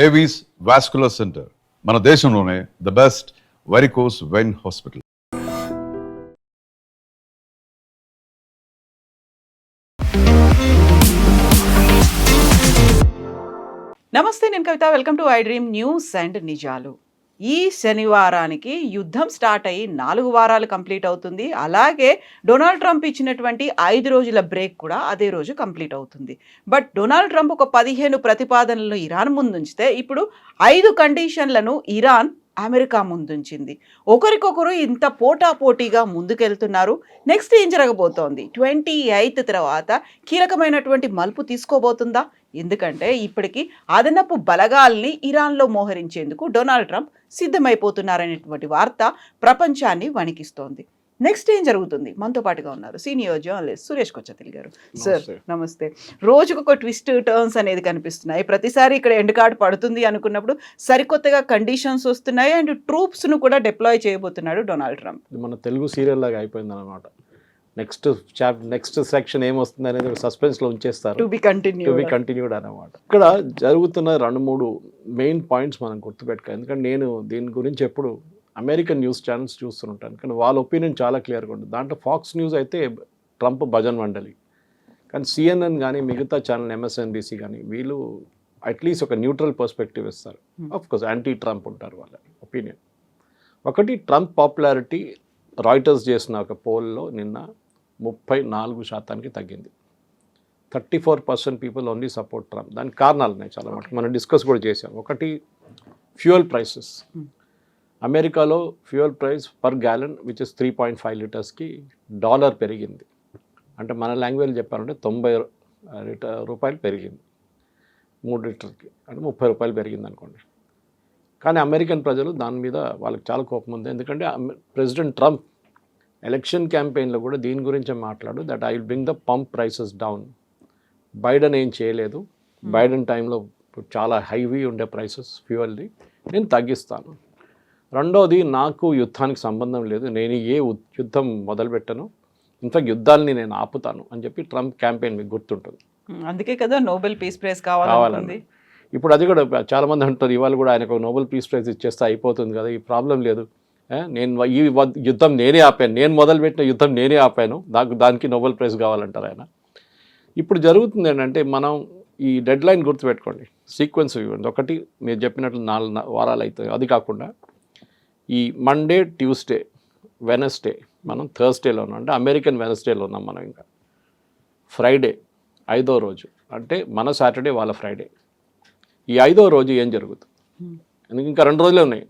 Avis vascular centre మన దేశంలోనే the best varicose vein hospital. నమస్తే, నేను Kavitha. Welcome to I dream news and నిజాలు. ఈ శనివారానికి యుద్ధం స్టార్ట్ అయ్యి 4 వారాలు కంప్లీట్ అవుతుంది. అలాగే డొనాల్డ్ ట్రంప్ ఇచ్చినటువంటి 5 రోజుల బ్రేక్ కూడా అదే రోజు కంప్లీట్ అవుతుంది. బట్ డొనాల్డ్ ట్రంప్ ఒక 15 ప్రతిపాదనలను ఇరాన్ ముందుంచితే ఇప్పుడు 5 కండిషన్లను ఇరాన్ అమెరికా ముందుంచింది. ఒకరికొకరు ఇంత పోటాపోటీగా ముందుకెళ్తున్నారు. నెక్స్ట్ ఏం జరగబోతోంది? 28th తర్వాత కీలకమైనటువంటి మలుపు తీసుకోబోతుందా? ఎందుకంటే ఇప్పటికీ అదనపు బలగాల్ని ఇరాన్లో మోహరించేందుకు డొనాల్డ్ ట్రంప్ సిద్ధమైపోతున్నారనేటువంటి వార్త ప్రపంచాన్ని వణికిస్తోంది. నెక్స్ట్ ఏం జరుగుతుంది? మనతో పాటుగా ఉన్నారు సీనియర్ జర్నలిస్ట్ సురేష్ కొచ్చతిల్ గారు. సార్ నమస్తే. రోజుకొక ట్విస్ట్ టర్న్స్ అనేది కనిపిస్తున్నాయి. ప్రతిసారి ఇక్కడ ఎండ్ కార్డ్ పడుతుంది అనుకున్నప్పుడు సరికొత్తగా కండిషన్స్ వస్తున్నాయి అండ్ ట్రూప్స్ను కూడా డిప్లాయ్ చేయబోతున్నాడు డొనాల్డ్ ట్రంప్. మన తెలుగు సీరియల్ లాగా అయిపోయింది అనమాట. నెక్స్ట్ సెక్షన్ ఏమొస్తుంది అనేది సస్పెన్స్లో ఉంచేస్తారు. టు బి కంటిన్యూడ్ అనమాట. ఇక్కడ జరుగుతున్న 2-3 మెయిన్ పాయింట్స్ మనం గుర్తుపెట్టుకోవాలి. ఎందుకంటే నేను దీని గురించి ఎప్పుడు అమెరికన్ న్యూస్ ఛానల్స్ చూస్తుంటాను, కానీ వాళ్ళ ఒపీనియన్ చాలా క్లియర్గా ఉంటుంది. దాంట్లో ఫాక్స్ న్యూస్ అయితే ట్రంప్ భజన్ మండలి, కానీ సిఎన్ఎన్ కానీ మిగతా ఛానల్ ఎంఎస్ఎన్బిసి కానీ వీళ్ళు అట్లీస్ట్ ఒక న్యూట్రల్ పర్స్పెక్టివ్ ఇస్తారు. ఆఫ్కోర్స్ యాంటీ ట్రంప్ ఉంటారు వాళ్ళ ఒపీనియన్. ఒకటి, ట్రంప్ పాపులారిటీ రాయిటర్స్ చేసిన ఒక పోల్లో నిన్న 34% తగ్గింది. 34% పీపుల్ ఓన్లీ సపోర్ట్ ట్రంప్. దానికి కారణాలు ఉన్నాయి చాలా మటుకు, మనం డిస్కస్ కూడా చేసాం. ఒకటి, ఫ్యూయల్ ప్రైసెస్. అమెరికాలో fuel price per gallon which is 3.5 లీటర్స్కి $1 పెరిగింది. అంటే మన లాంగ్వేజ్ చెప్పాలంటే 90 రూపాయలు పెరిగింది 3 లీటర్కి, అంటే 30 రూపాయలు పెరిగింది అనుకోండి. కానీ అమెరికన్ ప్రజలు దాని మీద వాళ్ళకి చాలా కోపం ఉంది. ఎందుకంటే ప్రెసిడెంట్ ట్రంప్ ఎలక్షన్ క్యాంపెయిన్లో కూడా దీని గురించే మాట్లాడు, that I will bring the pump prices down. Biden ఏం చేయలేదు. బైడెన్ టైంలో చాలా హైవీ ఉండే ప్రైసెస్ ఫ్యూయల్ది, నేను తగ్గిస్తాను. రెండోది, నాకు యుద్ధానికి సంబంధం లేదు, నేను యుద్ధం మొదలుపెట్టను, ఇన్ఫాక్ట్ యుద్ధాలని నేను ఆపుతాను అని చెప్పి ట్రంప్ క్యాంపెయిన్ మీకు గుర్తుంటుంది. అందుకే కదా నోబెల్ పీస్ ప్రైజ్ కావాలని. ఇప్పుడు అది కూడా చాలామంది అంటారు, ఇవాళ కూడా ఆయనకు నోబెల్ పీస్ ప్రైజ్ ఇచ్చేస్తే అయిపోతుంది కదా, ఈ ప్రాబ్లం లేదు, నేను ఈ యుద్ధం నేనే ఆపాను, నేను మొదలుపెట్టిన యుద్ధం నేనే ఆపాను, దానికి నోబెల్ ప్రైజ్ కావాలంటారు ఆయన. ఇప్పుడు జరుగుతుంది ఏంటంటే, మనం ఈ డెడ్ లైన్ గుర్తుపెట్టుకోండి, సీక్వెన్స్ ఇవ్వండి. ఒకటి, మీరు చెప్పినట్లు 4 వారాలు అవుతాయి. అది కాకుండా ఈ మండే, ట్యూస్డే, వెనస్డే, మనం థర్స్డేలో ఉన్నాం, అంటే అమెరికన్ వెనస్డేలో ఉన్నాం మనం. ఇంకా ఫ్రైడే 5వ రోజు, అంటే మన సాటర్డే వాళ్ళ ఫ్రైడే. ఈ 5వ రోజు ఏం జరుగుతుంది? ఎందుకు ఇంకా 2 రోజులే ఉన్నాయి.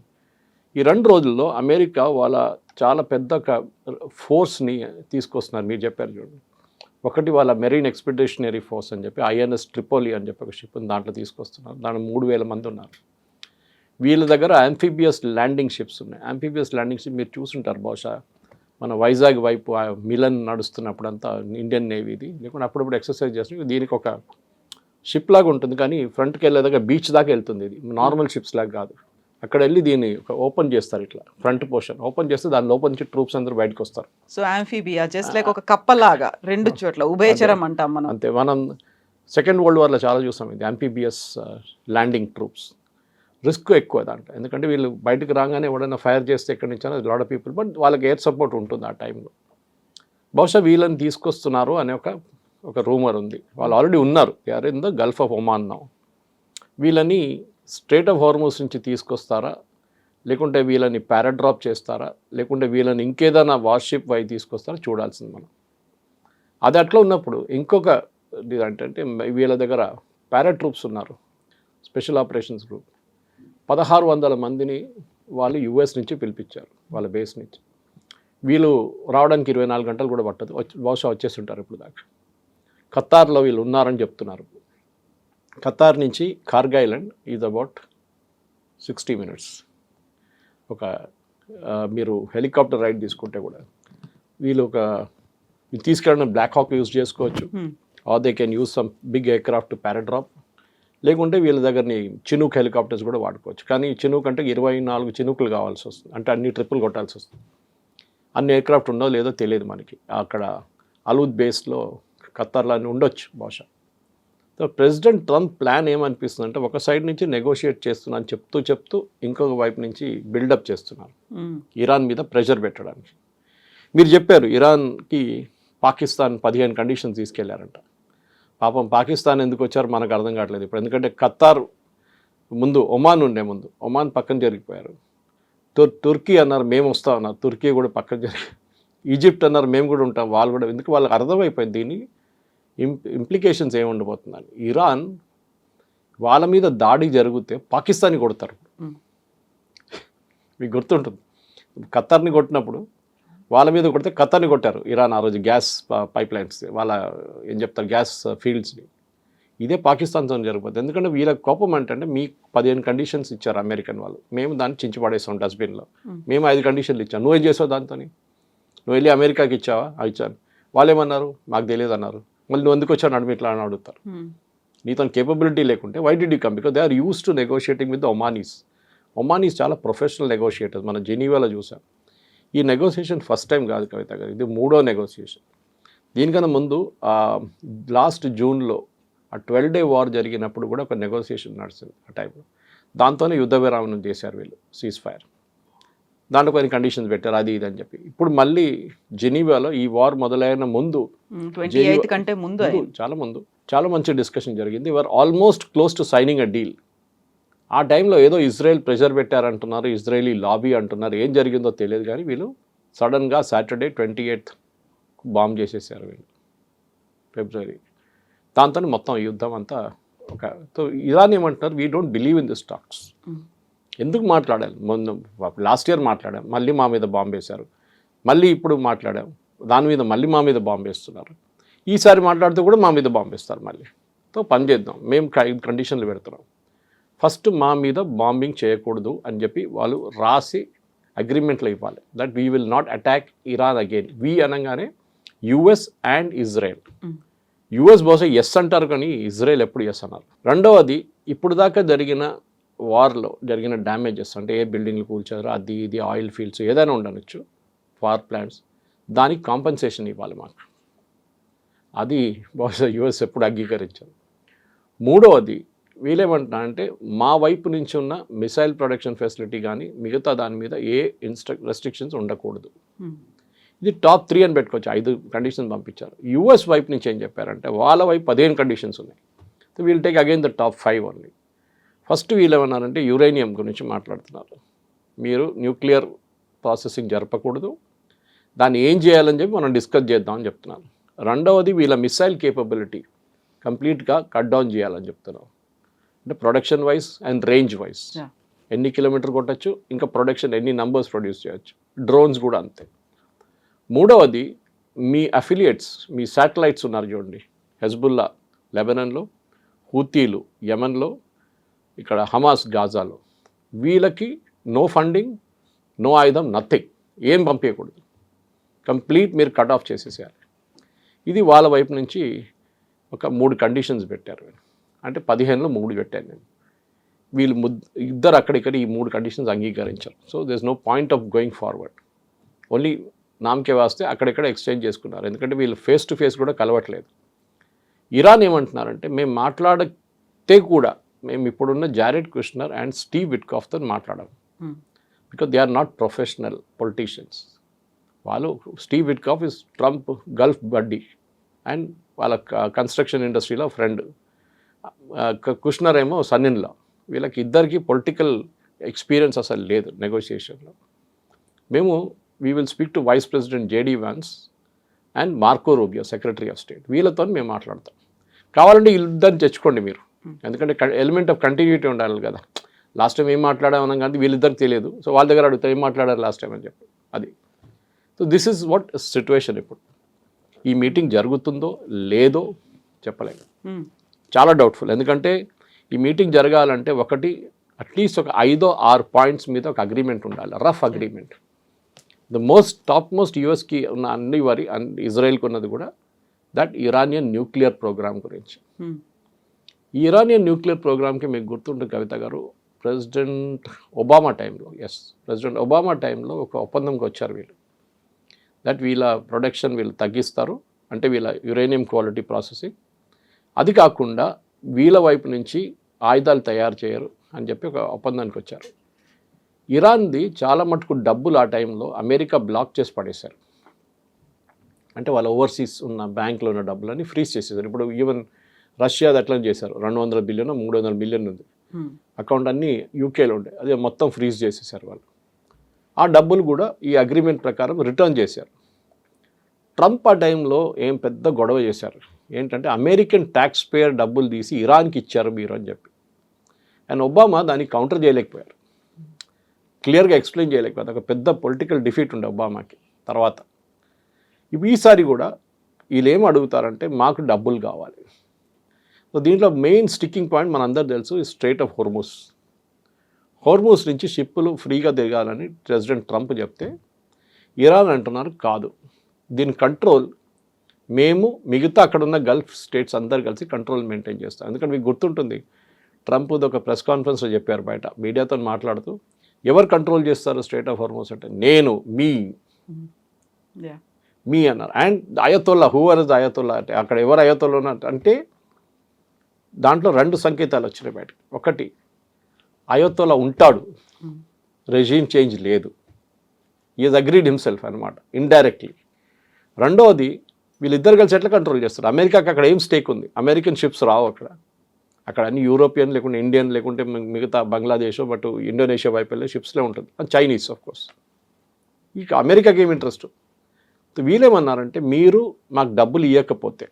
ఈ 2 రోజుల్లో అమెరికా వాళ్ళ చాలా పెద్ద ఫోర్స్ని తీసుకొస్తున్నారు. మీరు చెప్పారు చూడండి, ఒకటి వాళ్ళ మెరీన్ ఎక్స్పెడిషనరీ ఫోర్స్ అని చెప్పి ఐఎన్ఎస్ ట్రిపోలి అని చెప్పి ఒక షిప్ని దాంట్లో తీసుకొస్తున్నారు. దాంట్లో 3000 మంది ఉన్నారు. వీళ్ళ దగ్గర యాంఫీబియస్ ల్యాండింగ్ షిప్స్ ఉన్నాయి. యాంఫీబియస్ ల్యాండింగ్ షిప్ మీరు చూసుంటారు బహుశా, మన వైజాగ్ వైపు మిలన్ నడుస్తున్నప్పుడంతా ఇండియన్ నేవీది, లేకుంటే అప్పుడప్పుడు ఎక్సర్సైజ్ చేస్తుంది. దీనికి ఒక షిప్ లాగా ఉంటుంది, కానీ ఫ్రంట్కి వెళ్ళే దగ్గర బీచ్ దాకా వెళ్తుంది. ఇది నార్మల్ షిప్స్ లాగా కాదు. అక్కడ వెళ్ళి దీన్ని ఓపెన్ చేస్తారు, ఇట్లా ఫ్రంట్ పోర్షన్ ఓపెన్ చేస్తే దాని లోపల నుంచి ట్రూప్స్ అందరూ బయటకు వస్తారు. సో యాంఫీబియా జస్ట్ లైక్ ఒక కప్పలాగా 2 చోట్ల ఉభయచరం అంటాం మనం. అంతే, మనం సెకండ్ వరల్డ్ వార్లో చాలా చూసాం ఇది, యాంఫీబియస్ ల్యాండింగ్ ట్రూప్స్. రిస్క్ ఎక్కువ దాంట్లో, ఎందుకంటే వీళ్ళు బయటకు రాగానే ఎవడైనా ఫైర్ చేస్తే ఎక్కడి నుంచి అనేది లాట్ ఆఫ్ పీపుల్, బట్ వాళ్ళకి ఎయిర్ సపోర్ట్ ఉంటుంది ఆ టైంలో. బహుశా వీళ్ళని తీసుకొస్తున్నారు అనే ఒక రూమర్ ఉంది. వాళ్ళు ఆల్రెడీ ఉన్నారు, they are in the Gulf of Oman now. వీళ్ళని స్ట్రేట్ ఆఫ్ హార్మూజ్ నుంచి తీసుకొస్తారా, లేకుంటే వీళ్ళని పారాడ్రాప్ చేస్తారా, లేకుంటే వీళ్ళని ఇంకేదైనా వార్షిప్ వై తీసుకొస్తారా చూడాల్సింది మనం. అది అట్లా ఉన్నప్పుడు ఇంకొక అంటే వీళ్ళ దగ్గర పారాట్రూప్స్ ఉన్నారు, స్పెషల్ ఆపరేషన్స్ గ్రూప్. 1600 మందిని వాళ్ళు యుఎస్ నుంచి పిలిపించారు, వాళ్ళ బేస్ నుంచి. వీళ్ళు రావడానికి 24 గంటలు కూడా పట్టదు, బహుశా వచ్చేస్తుంటారు ఇప్పుడు దాకా. ఖతార్లో వీళ్ళు ఉన్నారని చెప్తున్నారు. ఖతార్ నుంచి Kharg island is about 60 minutes. మీరు హెలికాప్టర్ రైడ్ తీసుకుంటే కూడా వీళ్ళు తీసుకెళ్ళడం బ్లాక్ హాక్ యూజ్ చేసుకోవచ్చు, or they can use some big aircraft paradrop, లేకుంటే వీళ్ళ దగ్గరని చినూక్ హెలికాప్టర్స్ కూడా వాడుకోవచ్చు. కానీ చినూక్ అంటే 24 చినూకులు కావాల్సి వస్తుంది, అంటే అన్ని ట్రిప్పులు కొట్టాల్సి వస్తుంది. అన్ని ఎయిర్క్రాఫ్ట్ ఉండో లేదో తెలియదు మనకి. అక్కడ అలూద్ బేస్లో ఖతార్లో ఉండొచ్చు బహుశా. సో ప్రెసిడెంట్ ట్రంప్ ప్లాన్ ఏమనిపిస్తుంది అంటే ఒక సైడ్ నుంచి నెగోషియేట్ చేస్తున్నాను చెప్తూ ఇంకొక వైపు నుంచి బిల్డప్ చేస్తున్నారు ఇరాన్ మీద ప్రెషర్ పెట్టడానికి. మీరు చెప్పారు ఇరాన్కి పాకిస్తాన్ 15 కండిషన్స్ తీసుకెళ్లారంట. పాపం పాకిస్తాన్ ఎందుకు వచ్చారో మనకు అర్థం కావట్లేదు ఇప్పుడు. ఎందుకంటే ఖతార్ ముందు ఒమాన్ ఉండే, ముందు ఒమాన్ పక్కన జరిగిపోయారు. తుర్కీ అన్నారు మేము వస్తాం అన్నారు, తుర్కీ కూడా పక్కన జరిగి, ఈజిప్ట్ అన్నారు మేము కూడా ఉంటాం, వాళ్ళు కూడా. ఎందుకు వాళ్ళకి అర్థమైపోయింది దీని ఇంప్లికేషన్స్ ఏమి ఉండబోతుందని. ఇరాన్ వాళ్ళ మీద దాడి జరిగితే పాకిస్తాన్ని కొడతారు. మీకు గుర్తుంటుంది ఖతార్ని కొట్టినప్పుడు వాళ్ళ మీద కొడితే ఖతార్ని కొట్టారు ఇరాన్ ఆ రోజు, గ్యాస్ పైప్ లైన్స్ వాళ్ళ ఏం చెప్తారు గ్యాస్ ఫీల్డ్స్ని. ఇదే పాకిస్తాన్తో జరిగిపోతుంది. ఎందుకంటే వీళ్ళ కోపం అంటే మీకు 15 కండిషన్స్ ఇచ్చారు అమెరికన్ వాళ్ళు, మేము దాన్ని చించిపడేస్తాం డస్ట్బిన్లో. మేము 5 కండిషన్లు ఇచ్చాం, నువ్వేం చేసావు దాంతో? నువ్వు వెళ్ళి అమెరికాకి ఇచ్చావా? ఇచ్చాను. వాళ్ళు ఏమన్నారు? మాకు తెలియదు అన్నారు. మళ్ళీ నువ్వు ఎందుకు వచ్చావు నడుము ఇట్లా అని అడుగుతారు. నీతో కేపబిలిటీ లేకుంటే why did you come? Because they are use to negotiating with the Omanis. Omanis చాలా ప్రొఫెషనల్ నెగోషియేటర్స్, మనం జెనీవాలో చూసాం. ఈ నెగోషియేషన్ ఫస్ట్ టైం కాదు కవిత గారు, ఇది 3వ నెగోషియేషన్. దీనికన్నా ముందు లాస్ట్ జూన్లో ఆ 12-day వార్ జరిగినప్పుడు కూడా ఒక నెగోషియేషన్ నడిచింది ఆ టైంలో. దాంతోనే యుద్ధ విరామం చేశారు వీళ్ళు, సీజ్ ఫైర్. దాంట్లో కొన్ని కండిషన్స్ పెట్టారు, అది ఇది అని చెప్పి. ఇప్పుడు మళ్ళీ జెనీవాలో ఈ వార్ మొదలైన ముందు, 28 కంటే ముందు, చాలా మంచి డిస్కషన్ జరిగింది. Were almost close to signing a deal. ఆ టైంలో ఏదో ఇజ్రాయెల్ ప్రెషర్ పెట్టారంటున్నారు, ఇజ్రాయలీ లాబీ అంటున్నారు, ఏం జరిగిందో తెలియదు. కానీ వీళ్ళు సడన్గా సాటర్డే 28th బాంబ్ చేసేసారు వీళ్ళు, ఫిబ్రవరి. దాంతో మొత్తం యుద్ధం అంతా సో ఇరాన్ ఏమంటున్నారు, we don't believe in this talks. ఎందుకు మాట్లాడాలి? ముందు లాస్ట్ ఇయర్ మాట్లాడాం, మళ్ళీ మా మీద బాంబు వేశారు, మళ్ళీ ఇప్పుడు మాట్లాడాం, దాని మీద మళ్ళీ మా మీద బాంబు వేస్తున్నారు, ఈసారి మాట్లాడితే కూడా మా మీద బాంబు వేస్తారు మళ్ళీ. సో పని చేద్దాం, మేము కండిషన్లు పెడుతున్నాం, ఫస్ట్ మా మీద బాంబింగ్ చేయకూడదు అని చెప్పి వాళ్ళు రాసి అగ్రిమెంట్లో ఇవ్వాలి. That we will not attack Iran again. We అనగానే యుఎస్ అండ్ ఇజ్రాయెల్. యుఎస్ బహుశా ఎస్ అంటారు కానీ ఇజ్రాయెల్ ఎప్పుడు ఎస్ అన్నారు. రెండవది, ఇప్పుడు దాకా జరిగిన వార్లో జరిగిన డ్యామేజెస్, అంటే ఏ బిల్డింగ్లు కూల్చారో అది ఇది, ఆయిల్ ఫీల్డ్స్ ఏదైనా ఉండనొచ్చు, పవర్ ప్లాంట్స్, దానికి కాంపెన్సేషన్ ఇవ్వాలి మాకు. అది బహుశా యుఎస్ ఎప్పుడు అంగీకరించారు. మూడవది, వీళ్ళేమంటున్నా అంటే మా వైపు నుంచి ఉన్న మిసైల్ ప్రొడక్షన్ ఫెసిలిటీ కానీ మిగతా దాని మీద ఏ రెస్ట్రిక్షన్స్ ఉండకూడదు. ఇది టాప్ 3 అని పెట్టుకోవచ్చు. 5 కండిషన్స్ పంపించారు. యుఎస్ వైపు నుంచి ఏం చెప్పారంటే వాళ్ళ వైపు 15 కండిషన్స్ ఉన్నాయి. So we'll take again the top 5 only. First వీళ్ళు ఏమన్నారంటే యురేనియం గురించి మాట్లాడుతున్నారు. మీరు న్యూక్లియర్ ప్రాసెసింగ్ జరపకూడదు, దాన్ని ఏం చేయాలని చెప్పి మనం డిస్కస్ చేద్దామని చెప్తున్నారు. రెండవది, వీళ్ళ మిసైల్ కేపబిలిటీ కంప్లీట్గా కట్ డౌన్ చేయాలని చెప్తున్నారు. అంటే production wise and range wise ఎన్ని కిలోమీటర్ కొట్టచ్చు, ఇంకా ప్రొడక్షన్ ఎన్ని నంబర్స్ ప్రొడ్యూస్ చేయొచ్చు, డ్రోన్స్ కూడా అంతే. మూడవది, మీ అఫిలియేట్స్, మీ శాటిలైట్స్ ఉన్నారు చూడండి, హెజ్బుల్లా లెబనాన్లో, హూతీలు యెమెన్లో, ఇక్కడ హమాస్ గాజాలో, వీళ్ళకి నో ఫండింగ్, నో ఆయుధం, నథింగ్, ఏం పంపించకూడదు, కంప్లీట్ మీరు కట్ ఆఫ్ చేసేసేయాలి. ఇది వాళ్ళ వైపు నుంచి ఒక 3 కండిషన్స్ పెట్టారు. అంటే 15లో 3 పెట్టాను నేను. వీళ్ళు ఇద్దరు అక్కడిక్కడ ఈ 3 కండిషన్స్ అంగీకరించారు. So there is no point of going forward, only నామకే వాస్తే అక్కడెక్కడ ఎక్స్చేంజ్ చేసుకున్నారు. ఎందుకంటే వీళ్ళు ఫేస్ టు ఫేస్ కూడా కలవట్లేదు. ఇరాన్ ఏమంటున్నారంటే మేము మాట్లాడితే కూడా మేము ఇప్పుడున్న జారెడ్ కుష్నర్ అండ్ స్టీవ్ విట్కాఫ్తో మాట్లాడాం, because they are not professional politicians. వాళ్ళు, Steve Witkoff is Trump Gulf buddy and వాళ్ళ కన్స్ట్రక్షన్ ఇండస్ట్రీలో ఫ్రెండ్, కుష్నర్ ఏమో సన్నిన్లా. వీళ్ళకి ఇద్దరికి పొలిటికల్ ఎక్స్పీరియన్స్ అసలు లేదు నెగోషియేషన్లో. మేము we will speak to vice president JD Vance and Marco Rubio, secretary of state, వీళ్ళతో మేము మాట్లాడతాం. కావాలంటే ఇద్దరిని తెచ్చుకోండి మీరు, ఎందుకంటే ఎలిమెంట్ ఆఫ్ కంటిన్యూటీ ఉండాలి కదా. లాస్ట్ టైం ఏం మాట్లాడామన్నా కానీ వీళ్ళిద్దరికి తెలియదు, సో వాళ్ళ దగ్గర అడుగుతారు ఏం మాట్లాడారు లాస్ట్ టైం అని చెప్పి. అది so this is what situation. ఇప్పుడు ఈ మీటింగ్ జరుగుతుందో లేదో చెప్పలేము, చాలా డౌట్ఫుల్. ఎందుకంటే ఈ మీటింగ్ జరగాలంటే ఒకటి అట్లీస్ట్ ఒక 5-6 పాయింట్స్ మీద ఒక అగ్రిమెంట్ ఉండాలి, rough agreement. The top most యూఎస్కి ఉన్న అన్ని వారి ఇజ్రాయెల్కి ఉన్నది కూడా దట్ ఇరానియన్ న్యూక్లియర్ ప్రోగ్రామ్ గురించి. ఈ ఇరానియన్ న్యూక్లియర్ ప్రోగ్రామ్కి మీకు గుర్తుంటుంది కవిత గారు, ప్రెసిడెంట్ ఒబామా టైంలో ఒక ఒప్పందంకి వచ్చారు వీళ్ళు, దట్ వీళ్ళ ప్రొడక్షన్ వీళ్ళు తగ్గిస్తారు, అంటే వీళ్ళ యురేనియం క్వాలిటీ ప్రాసెసింగ్. అది కాకుండా వీళ్ళ వైపు నుంచి ఆయుధాలు తయారు చేయరు అని చెప్పి ఒక ఒప్పందానికి వచ్చారు. ఇరాన్ది చాలా మటుకు డబ్బులు ఆ టైంలో అమెరికా బ్లాక్ చేసి పడేశారు. అంటే వాళ్ళ ఓవర్సీస్ ఉన్న బ్యాంకులో ఉన్న డబ్బులని ఫ్రీజ్ చేసేసారు. ఇప్పుడు ఈవెన్ రష్యాది అట్లా చేశారు. 200 బిలియన్ 300 బిలియన్ ఉంది అకౌంట్, అన్నీ యూకేలో ఉండే, అదే మొత్తం ఫ్రీజ్ చేసేసారు వాళ్ళు. ఆ డబ్బులు కూడా ఈ అగ్రిమెంట్ ప్రకారం రిటర్న్ చేశారు. ట్రంప్ ఆ టైంలో ఏం పెద్ద గొడవ చేశారు ఏంటంటే అమెరికన్ ట్యాక్స్ పేయర్ డబ్బులు తీసి ఇరాన్కి ఇచ్చారు మీరు అని చెప్పి. అండ్ ఒబామా దానికి కౌంటర్ చేయలేకపోయారు, క్లియర్గా ఎక్స్ప్లెయిన్ చేయలేకపోయారు. ఒక పెద్ద పొలిటికల్ డిఫీట్ ఉండే ఒబామాకి. తర్వాత ఈసారి కూడా వీళ్ళు ఏం అడుగుతారంటే మాకు డబ్బులు కావాలి. సో దీంట్లో మెయిన్ స్టిక్కింగ్ పాయింట్ మనందరూ తెలుసు ఈ స్ట్రైట్ ఆఫ్ హోర్ముజ్. హోర్ముజ్ నుంచి షిప్పులు ఫ్రీగా తిరగాలని ప్రెసిడెంట్ ట్రంప్ చెప్తే ఇరాన్ అంటున్నారు కాదు, దీని కంట్రోల్ మేము మిగతా అక్కడ ఉన్న గల్ఫ్ స్టేట్స్ అందరు కలిసి కంట్రోల్ మెయింటైన్ చేస్తాం. ఎందుకంటే మీకు గుర్తుంటుంది ట్రంప్ ఒక ప్రెస్ కాన్ఫరెన్స్లో చెప్పారు బయట మీడియాతో మాట్లాడుతూ, ఎవరు కంట్రోల్ చేస్తారు స్ట్రైట్ ఆఫ్ హోర్ముజ్ అంటే నేను మీ అన్నారు. And Ayatollah whoever is Ayatollah అంటే అక్కడ ఎవరు అయతోల్లా అంటే దాంట్లో 2 సంకేతాలు వచ్చినాయి బయటకు. ఒకటి అయతోల్లా ఉంటాడు, రెజీమ్ చేంజ్ లేదు, ఈజ్ అగ్రీడ్ హిమ్సెల్ఫ్ అనమాట ఇండైరెక్ట్లీ. రెండవది వీళ్ళిద్దరు కలిసి ఎట్లా కంట్రోల్ చేస్తారు, అమెరికాకి అక్కడ ఏం స్టేక్ ఉంది, అమెరికన్ షిప్స్ రావు అక్కడ అన్ని యూరోపియన్ లేకుంటే ఇండియన్ లేకుంటే మిగతా బంగ్లాదేశ్ బట్ ఇండోనేషియా వైపు వెళ్ళే షిప్స్లో ఉంటుంది, అది చైనీస్ ఆఫ్ కోర్స్. ఇక అమెరికాకి ఏమి ఇంట్రెస్ట్. వీళ్ళేమన్నారంటే మీరు మాకు డబ్బులు ఇవ్వకపోతే,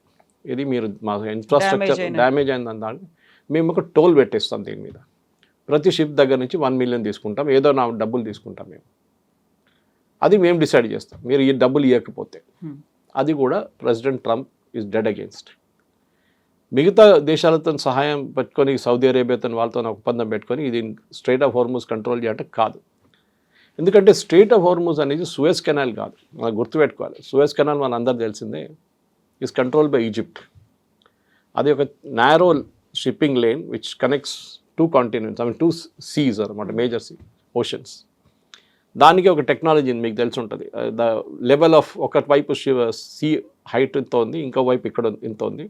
ఇది మీరు మా ఇన్ఫ్రాస్ట్రక్చర్ డ్యామేజ్ అయిందని దాన్ని మేము ఒక టోల్ పెట్టేస్తాం దీని మీద, ప్రతి షిప్ దగ్గర నుంచి 1 మిలియన్ తీసుకుంటాం, ఏదో నా డబ్బులు తీసుకుంటాం మేము, అది మేము డిసైడ్ చేస్తాం మీరు ఈ డబ్బులు ఇవ్వకపోతే. అది కూడా president Trump is dead against. మిగతా దేశాలతో సహాయం పెట్టుకొని సౌదీ అరేబియాతో వాళ్ళతో ఒప్పందం పెట్టుకొని ఇది స్ట్రైట్ ఆఫ్ హోర్ముజ్ కంట్రోల్ చేయాలంటే కాదు. ఎందుకంటే స్ట్రైట్ ఆఫ్ హోర్ముజ్ అనేది సూయజ్ కెనాల్ కాదు, మనం గుర్తుపెట్టుకోవాలి. సూయజ్ కెనాల్ మన అందరు తెలిసిందే ఈజ్ కంట్రోల్ బై ఈజిప్ట్. అది ఒక narrow shipping lane which connects 2 continents, 2 seas అనమాట, మేజర్ ఓషన్స్. దానికి ఒక టెక్నాలజీ మీకు తెలిసి ఉంటుంది. ద లెవెల్ ఆఫ్ ఒక వైపు సీ హైట్ ఇంత ఉంది, ఇంకో వైపు ఇక్కడ ఇంత ఉంది.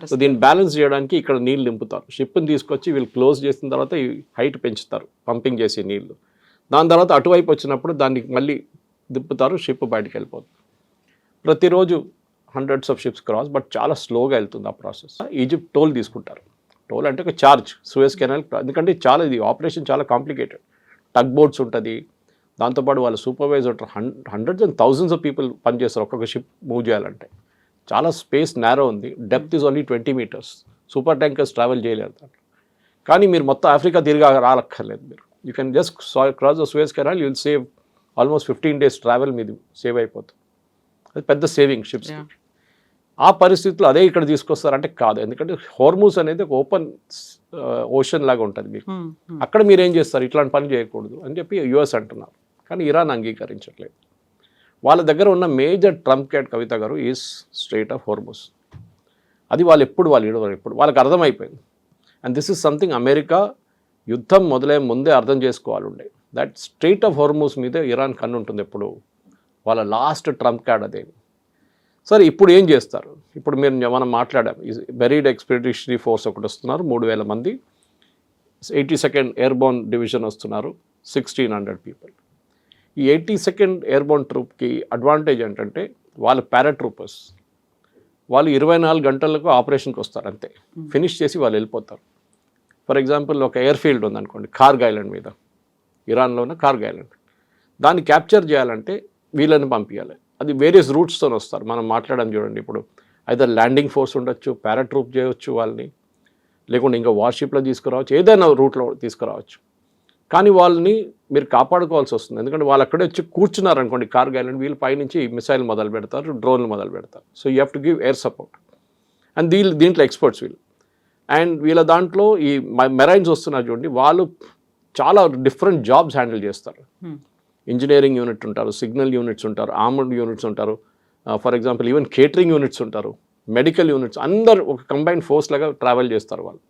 సో దీన్ని బ్యాలెన్స్ చేయడానికి ఇక్కడ నీళ్ళు నింపుతారు. షిప్ని తీసుకొచ్చి వీళ్ళు క్లోజ్ చేసిన తర్వాత ఈ హైట్ పెంచుతారు పంపింగ్ చేసే నీళ్ళు. దాని తర్వాత అటువైపు వచ్చినప్పుడు దాన్ని మళ్ళీ దిప్పుతారు, షిప్ బయటకు వెళ్ళిపోతుంది. ప్రతిరోజు hundreds of ships cross, but చాలా స్లోగా వెళ్తుంది ఆ ప్రాసెస్. ఈజిప్ట్ టోల్ తీసుకుంటారు. టోల్ అంటే ఒక ఛార్జ్ సూయజ్ కెనాల్, ఎందుకంటే ఇది ఆపరేషన్ చాలా కాంప్లికేటెడ్. టగ్ బోట్స్ ఉంటుంది, దాంతోపాటు వాళ్ళ supervisor hundreds and thousands of people పనిచేస్తారు ఒక్కొక్క షిప్ మూవ్ చేయాలంటే. చాలా స్పేస్ నేరో ఉంది, depth is only 20 metres. Super tankers travel చేయలేరు దాంట్లో. కానీ మీరు మొత్తం ఆఫ్రికా తిరిగి రాలక్కర్లేదు. మీరు you can just cross the Suez canal, you will save almost 15 days travel మీది సేవ్ అయిపోతుంది. అది పెద్ద సేవింగ్ షిప్స్. ఆ పరిస్థితుల్లో అదే ఇక్కడ తీసుకొస్తారంటే కాదు, ఎందుకంటే హోర్ముజ్ అనేది ఒక ఓపెన్ ఓషన్ లాగా ఉంటుంది మీకు. అక్కడ మీరు ఏం చేస్తారు, ఇట్లాంటి పని చేయకూడదు అని చెప్పి యుఎస్ అంటున్నారు. కానీ ఇరాన్ అంగీకరించట్లేదు. వాళ్ళ దగ్గర ఉన్న మేజర్ ట్రంప్ కార్డ్ కవిత గారు ఈజ్ స్ట్రైట్ ఆఫ్ హోర్ముజ్. అది వాళ్ళు ఎప్పుడు వాళ్ళకి అర్థమైపోయింది. And this is something America యుద్ధం మొదలై ముందే అర్థం చేసుకోవాలి ఉండే, దట్ స్ట్రైట్ ఆఫ్ హోర్ముజ్ మీద ఇరాన్ కన్ను ఉంటుంది ఎప్పుడు. వాళ్ళ లాస్ట్ ట్రంప్ కార్డ్ అదే. సరే ఇప్పుడు ఏం చేస్తారు, ఇప్పుడు మనం మాట్లాడాం, బెరీడ్ ఎక్స్పెడిషనరీ ఫోర్స్ ఒకటి వస్తున్నారు 3,000 మంది, 82nd ఎయిర్బోర్న్ డివిజన్ వస్తున్నారు 1,600 పీపుల్. ఈ 82nd ఎయిర్బోర్న్ ట్రూప్కి అడ్వాంటేజ్ ఏంటంటే వాళ్ళ పారాట్రూపర్స్, వాళ్ళు 24 గంటలకు ఆపరేషన్కి వస్తారు అంతే, ఫినిష్ చేసి వాళ్ళు వెళ్ళిపోతారు. ఫర్ ఎగ్జాంపుల్ ఒక ఎయిర్ ఫీల్డ్ ఉందనుకోండి కార్గ్ ఐలాండ్ మీద, ఇరాన్లో ఉన్న కార్గ్ ఐలాండ్, దాన్ని క్యాప్చర్ చేయాలంటే వీళ్ళని పంపించాలి. అది వేరియస్ రూట్స్తో వస్తారు. మనం మాట్లాడడం చూడండి, ఇప్పుడు అయితే ల్యాండింగ్ ఫోర్స్ ఉండొచ్చు, పారాట్రూప్ చేయవచ్చు వాళ్ళని, లేకుంటే ఇంకా వార్షిప్లో తీసుకురావచ్చు, ఏదైనా రూట్లో తీసుకురావచ్చు. కానీ వాళ్ళని మీరు కాపాడుకోవాల్సి వస్తుంది, ఎందుకంటే వాళ్ళు అక్కడే వచ్చి కూర్చున్నారు అనుకోండి కార్గ్ ఐలాండ్, వీళ్ళు పైనుంచి మిసైల్ మొదలు పెడతారు, డ్రోన్లు మొదలు పెడతారు. So you have to give air support. And దీంట్లో ఎక్స్పర్ట్స్ వీళ్ళు. అండ్ వీళ్ళ దాంట్లో ఈ మెరైన్స్ వస్తున్నారు చూడండి, వాళ్ళు చాలా డిఫరెంట్ జాబ్స్ హ్యాండిల్ చేస్తారు. ఇంజనీరింగ్ యూనిట్ ఉంటారు, సిగ్నల్ యూనిట్స్ ఉంటారు, ఆర్మర్డ్ యూనిట్స్ ఉంటారు, for example even catering units ఉంటారు, మెడికల్ యూనిట్స్, అందరు ఒక కంబైన్డ్ ఫోర్స్ లాగా ట్రావెల్ చేస్తారు వాళ్ళు.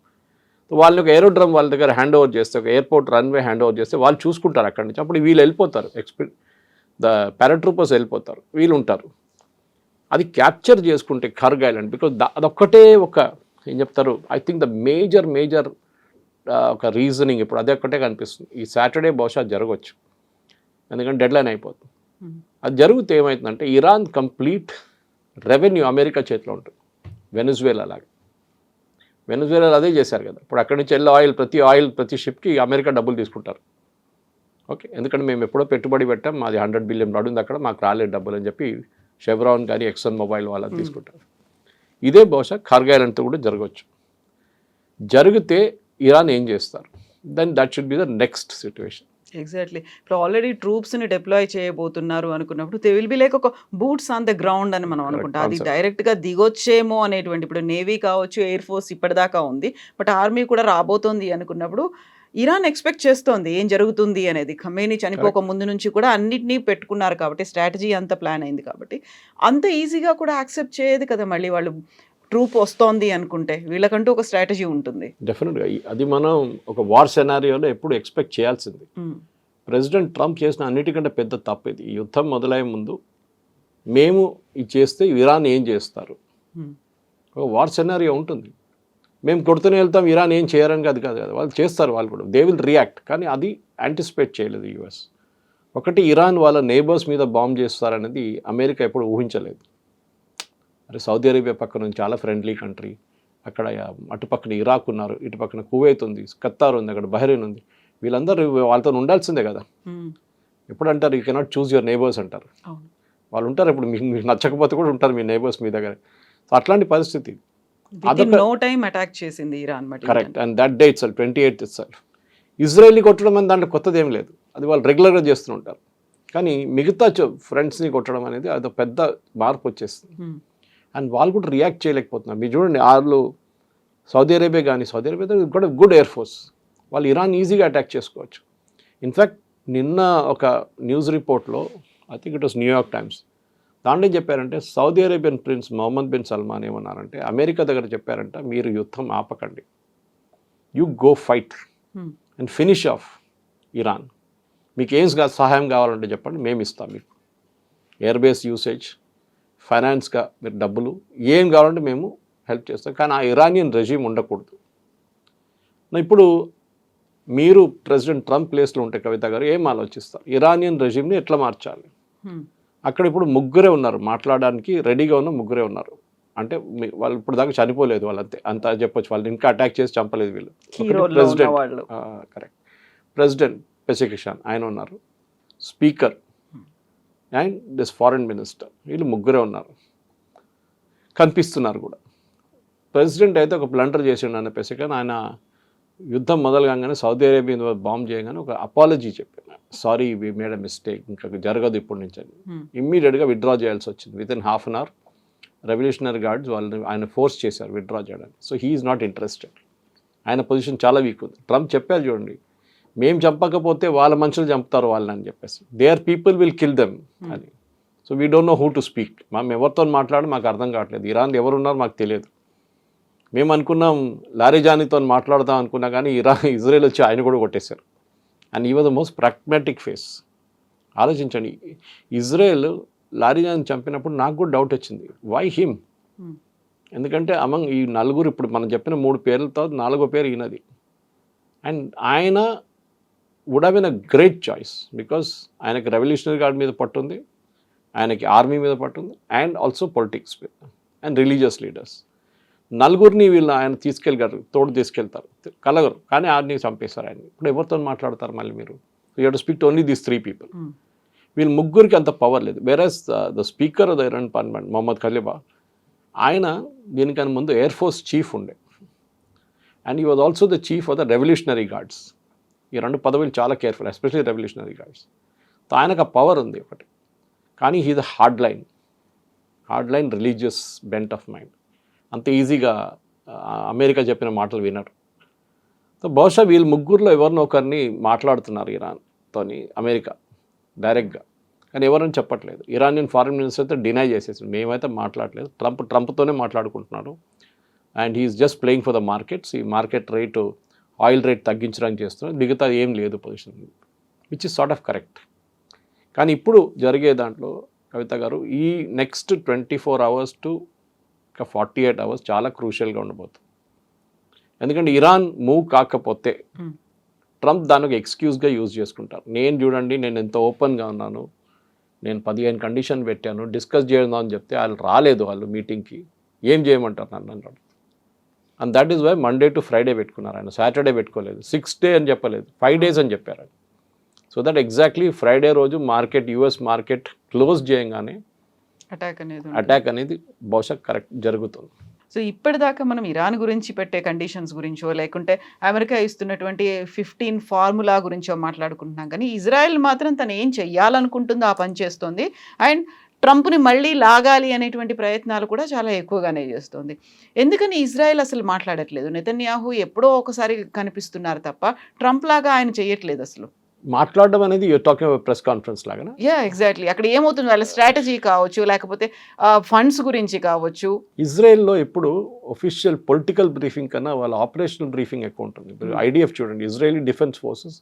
వాళ్ళని ఒక ఏరోడ్రమ్ వాళ్ళ దగ్గర హ్యాండ్ ఓవర్ చేస్తే, ఒక ఎయిర్పోర్ట్ రన్వే హ్యాండ్ ఓవర్ చేస్తే వాళ్ళు చూసుకుంటారు అక్కడి నుంచి. అప్పుడు వీళ్ళు వెళ్ళిపోతారు, ద పారాట్రూపర్స్ వెళ్ళిపోతారు, వీళ్ళు ఉంటారు. అది క్యాప్చర్ చేసుకుంటే కార్గ్ ఐలాండ్, బికాజ్ అదొక్కటే ఒక ఏం చెప్తారు, ఐ థింక్ ద మేజర్ ఒక రీజనింగ్ ఇప్పుడు అదే ఒక్కటే కనిపిస్తుంది. ఈ సాటర్డే బహుశా జరగవచ్చు, ఎందుకంటే డెడ్లైన్ అయిపోతుంది. అది జరిగితే ఏమవుతుందంటే ఇరాన్ కంప్లీట్ రెవెన్యూ అమెరికా చేతిలో ఉంటుంది. వెనెజువేలా లాగా, వెనెజువేలాలో అదే చేశారు కదా. ఇప్పుడు అక్కడి నుంచి వెళ్ళి ప్రతి షిప్కి అమెరికా డబ్బులు తీసుకుంటారు. ఓకే, ఎందుకంటే మేము ఎప్పుడో పెట్టుబడి పెట్టాం, మాది $100 బిలియన్ ఉంది అక్కడ, మాకు రాలేదు డబ్బులు అని చెప్పి షెవ్రాన్ కానీ ఎక్సన్ మొబైల్ వాళ్ళని తీసుకుంటారు. ఇదే బహుశా కార్గిల్తో కూడా జరగవచ్చు. జరిగితే ఇరాన్ ఏం చేస్తారు, then that should be the next situation. Exactly. ఇప్పుడు ఆల్రెడీ ట్రూప్స్ని డిప్లాయ్ చేయబోతున్నారు అనుకున్నప్పుడు దే విల్ బి లైక్ ఒక బూట్స్ ఆన్ ద గ్రౌండ్ అని మనం అనుకుంటాం. అది డైరెక్ట్గా దిగొచ్చేమో అనేటువంటి, ఇప్పుడు నేవీ కావచ్చు, ఎయిర్ ఫోర్స్ ఇప్పటిదాకా ఉంది, బట్ ఆర్మీ కూడా రాబోతోంది అనుకున్నప్పుడు ఇరాన్ ఎక్స్పెక్ట్ చేస్తోంది ఏం జరుగుతుంది అనేది. ఖమేనీ చనిపోక ముందు నుంచి కూడా అన్నిటినీ పెట్టుకున్నారు కాబట్టి, స్ట్రాటజీ అంత ప్లాన్ అయింది కాబట్టి అంత ఈజీగా కూడా యాక్సెప్ట్ చేయదు కదా. మళ్ళీ వాళ్ళు ట్రూప్ వస్తోంది అనుకుంటే వీళ్ళకంటూ ఒక స్ట్రాటజీ ఉంటుంది. డెఫినెట్గా అది మనం ఒక వార్ సెనారియోలో ఎప్పుడు ఎక్స్పెక్ట్ చేయాల్సింది. ప్రెసిడెంట్ ట్రంప్ చేసిన అన్నిటికంటే పెద్ద తప్పు ఇది. ఈ యుద్ధం మొదలయ్యే ముందు మేము ఇది చేస్తే ఇరాన్ ఏం చేస్తారు, ఒక వార్ సెనారియో ఉంటుంది. మేము కొడుతూనే వెళ్తాం, ఇరాన్ ఏం చేయరని కాదు కదా, వాళ్ళు చేస్తారు, వాళ్ళు కూడా దే విల్ రియాక్ట్. కానీ అది యాంటిసిపేట్ చేయలేదు యుఎస్. ఒకటి, ఇరాన్ వాళ్ళ నేబర్స్ మీద బాంబ్ చేస్తారనేది అమెరికా ఎప్పుడు ఊహించలేదు. అరే సౌదీ అరేబియా పక్కన చాలా ఫ్రెండ్లీ కంట్రీ, అక్కడ అటు పక్కన ఇరాక్ ఉన్నారు, ఇటు పక్కన కువైత్ ఉంది, ఖతార్ ఉంది, అక్కడ బహ్రెయిన్ ఉంది, వీళ్ళందరూ వాళ్ళతో ఉండాల్సిందే కదా. ఎప్పుడు అంటారు you cannot choose your neighbours అంటారు. వాళ్ళు ఉంటారు, ఇప్పుడు మీకు నచ్చకపోతే కూడా ఉంటారు మీ నేబర్స్ మీ దగ్గర. సో అట్లాంటి పరిస్థితి. నో టైం అటాక్ చేసింది Iran. Correct. And that day itself 28th itself ఇజ్రాయెల్ని కొట్టడం అని దాంట్లో కొత్తది ఏం లేదు, అది వాళ్ళు రెగ్యులర్గా చేస్తూ ఉంటారు. కానీ మిగతా ఫ్రెండ్స్ని కొట్టడం అనేది అది పెద్ద మార్పు వచ్చేస్తుంది. అండ్ వాళ్ళు కూడా రియాక్ట్ చేయలేకపోతున్నారు. మీరు చూడండి, వాళ్ళు సౌదీ అరేబియా కానీ, సౌదీ అరేబియా కూడా గుడ్ ఎయిర్ ఫోర్స్, వాళ్ళు ఇరాన్ ఈజీగా అటాక్ చేసుకోవచ్చు. ఇన్ఫ్యాక్ట్ నిన్న ఒక న్యూస్ రిపోర్ట్లో, I think it was New York Times, దాంట్లో చెప్పారంటే Saudi Arabian prince Mohammed bin Salman ఏమన్నారంటే అమెరికా దగ్గర చెప్పారంట, మీరు యుద్ధం ఆపకండి, you go fight and finish off Iran. మీకు ఏం సహాయం కావాలంటే చెప్పండి, మేము ఇస్తాం మీకు ఎయిర్ బేస్ యూసేజ్, ఫైనాన్స్గా మీరు డబ్బులు ఏం కావాలంటే మేము హెల్ప్ చేస్తాం, కానీ ఆ ఇరానియన్ రెజీమ్ ఉండకూడదు. ఇప్పుడు మీరు ప్రెసిడెంట్ ట్రంప్ ప్లేస్లో ఉంటే కవిత గారు ఏం ఆలోచిస్తారు, ఇరానియన్ రెజీమ్ని ఎట్లా మార్చాలి? అక్కడ ఇప్పుడు ముగ్గురే ఉన్నారు, మాట్లాడడానికి రెడీగా ఉన్న ముగ్గురే ఉన్నారు. అంటే వాళ్ళు ఇప్పుడు దాకా చనిపోలేదు, వాళ్ళంతే అంతా చెప్పొచ్చు, వాళ్ళు ఇంకా అటాక్ చేసి చంపలేదు వీళ్ళు. ప్రెసిడెంట్ కరెక్ట్, ప్రెసిడెంట్ పెసికిషాన్ ఆయన ఉన్నారు, speaker and this foreign minister, వీళ్ళు ముగ్గురే ఉన్నారు, కనిపిస్తున్నారు కూడా. ప్రెసిడెంట్ అయితే ఒక బ్లండర్ చేసిండు అన్న పెసికిషాన్, ఆయన యుద్ధం మొదలుగానే సౌదీ అరేబియా బాంబ్ చేయగానే ఒక అపాలజీ చెప్పాను, sorry we made a mistake, ఇంకా జరగదు ఇప్పటి నుంచి అని. ఇమ్మీడియట్గా విత్డ్రా చేయాల్సి వచ్చింది. Within half an hour revolutionary guards వాళ్ళని ఆయన ఫోర్స్ చేశారు విత్డ్రా చేయడానికి. సో హీఈస్ నాట్ ఇంట్రెస్టెడ్, ఆయన పొజిషన్ చాలా వీక్ ఉంది. ట్రంప్ చెప్పారు చూడండి, మేము చంపకపోతే వాళ్ళ మనుషులు చంపుతారు వాళ్ళని అని చెప్పేసి, there people will kill them అని. So we don't know who to speak, మేము ఎవరితో మాట్లాడి మాకు అర్థం కావట్లేదు, ఇరాన్లో ఎవరున్నారో మాకు తెలియదు. మేము అనుకున్నాం లారిజానీతో మాట్లాడదాం అనుకున్నా, కానీ ఇజ్రాయెల్ వచ్చి ఆయన కూడా కొట్టేశారు. And he was the most pragmatic face. ఆలోచించండి, ఇజ్రాయెల్ లారిజాని చంపినప్పుడు నాకు కూడా డౌట్ వచ్చింది, వై హిమ్? ఎందుకంటే అమంగ్ ఈ నలుగురు, ఇప్పుడు మనం చెప్పిన 3 పేర్లతో 4వ పేరు ఈయనది. అండ్ ఆయన would have been a great choice, because ఆయనకి రెవల్యూషనరీ గార్డ్ మీద పట్టుంది, ఆయనకి ఆర్మీ మీద పట్టుంది, అండ్ ఆల్సో పొలిటిక్స్ మీద అండ్ రిలీజియస్ లీడర్స్. నలుగురిని వీళ్ళు ఆయన తీసుకెళ్ళగలరు, తోడు తీసుకెళ్తారు, కలగరు, కానీ ఆర్మీ చంపేస్తారు ఆయన. ఇప్పుడు ఎవరితో మాట్లాడతారు మళ్ళీ మీరు? You have to speak to only these 3 people. వీళ్ళు ముగ్గురికి అంత పవర్ లేదు. Whereas the speaker of the Iran parliament Mohammad Ghalibaf, ఆయన దీనికన్నా ముందు ఎయిర్ ఫోర్స్ చీఫ్ ఉండే, and he was also the chief of the revolutionary guards. ఈ 2 పదవులు చాలా careful, especially revolutionary guards. So ఆయనకు ఆ పవర్ ఉంది ఒకటి, కానీ he the hard line religious bent of mind. అంత ఈజీగా అమెరికా చెప్పిన మాటలు వినరు. సో బహుశా వీళ్ళు ముగ్గురులో ఎవరినో ఒకరిని మాట్లాడుతున్నారు ఇరాన్తోని అమెరికా డైరెక్ట్గా, కానీ ఎవరని చెప్పట్లేదు. ఇరానియన్ ఫారెన్ మినిస్టర్ అయితే డినై చేసేసి, మేమైతే మాట్లాడలేదు, ట్రంప్తోనే మాట్లాడుకుంటున్నాడు, and he's just playing for the markets. ఈ మార్కెట్ రేటు, ఆయిల్ రేట్ తగ్గించడానికి చేస్తున్నారు, మిగతా ఏం లేదు position, which is sort of correct. కానీ ఇప్పుడు జరిగే దాంట్లో కవిత గారు, ఈ నెక్స్ట్ 24 hours టు 48 hours చాలా క్రూషియల్గా ఉండబోతుంది. ఎందుకంటే ఇరాన్ మూవ్ కాకపోతే Hmm. ట్రంప్ దాన్ని ఒక ఎక్స్క్యూజ్గా యూజ్ చేసుకుంటారు. నేను చూడండి నేను ఎంత ఓపెన్గా ఉన్నాను, నేను 15 కండిషన్ పెట్టాను, డిస్కస్ చేయడం అని చెప్తే వాళ్ళు రాలేదు, వాళ్ళు మీటింగ్కి ఏం చేయమంటారు నన్ను అన్నాడు. And that is why Monday to Friday పెట్టుకున్నారు, ఆయన సాటర్డే పెట్టుకోలేదు, 6 డే అని చెప్పలేదు, 5 days అని చెప్పారు. సో దట్ ఎగ్జాక్ట్లీ ఫ్రైడే రోజు మార్కెట్, యుఎస్ మార్కెట్ క్లోజ్ చేయగానే అటాక్ అనేది బహుశా కరెక్ట్ జరుగుతుంది. సో ఇప్పటిదాకా మనం ఇరాన్ గురించి పెట్టే కండిషన్స్ గురించో లేకుంటే అమెరికా ఇస్తున్నటువంటి 15 ఫార్ములా గురించో మాట్లాడుకుంటున్నాం, కానీ ఇజ్రాయెల్ మాత్రం తను ఏం చెయ్యాలనుకుంటుందో ఆ పని చేస్తోంది. అండ్ ట్రంప్ని మళ్ళీ లాగాలి అనేటువంటి ప్రయత్నాలు కూడా చాలా ఎక్కువగానే చేస్తోంది. ఎందుకని ఇజ్రాయెల్ అసలు మాట్లాడట్లేదు? నెతన్యాహు ఎప్పుడో ఒకసారి కనిపిస్తున్నారు తప్ప ట్రంప్ లాగా ఆయన చేయట్లేదు అసలు. మాట్లాడడం అనేది యూర్ టాకింగ్ ప్రెస్ కాన్ఫరెన్స్ లాగా. ఎగ్జాక్ట్లీ. అక్కడ ఏమవుతుంది, వాళ్ళ స్ట్రాటజీ కావచ్చు, లేకపోతే ఫండ్స్ గురించి కావచ్చు. ఇజ్రాయెల్లో ఇప్పుడు ఒఫిషియల్ పొలిటికల్ బ్రీఫింగ్ కన్నా వాళ్ళ ఆపరేషనల్ బ్రీఫింగ్ ఎక్కువ ఉంటుంది. ఇప్పుడు ఐడిఎఫ్ చూడండి, ఇజ్రాయలీ డిఫెన్స్ ఫోర్సెస్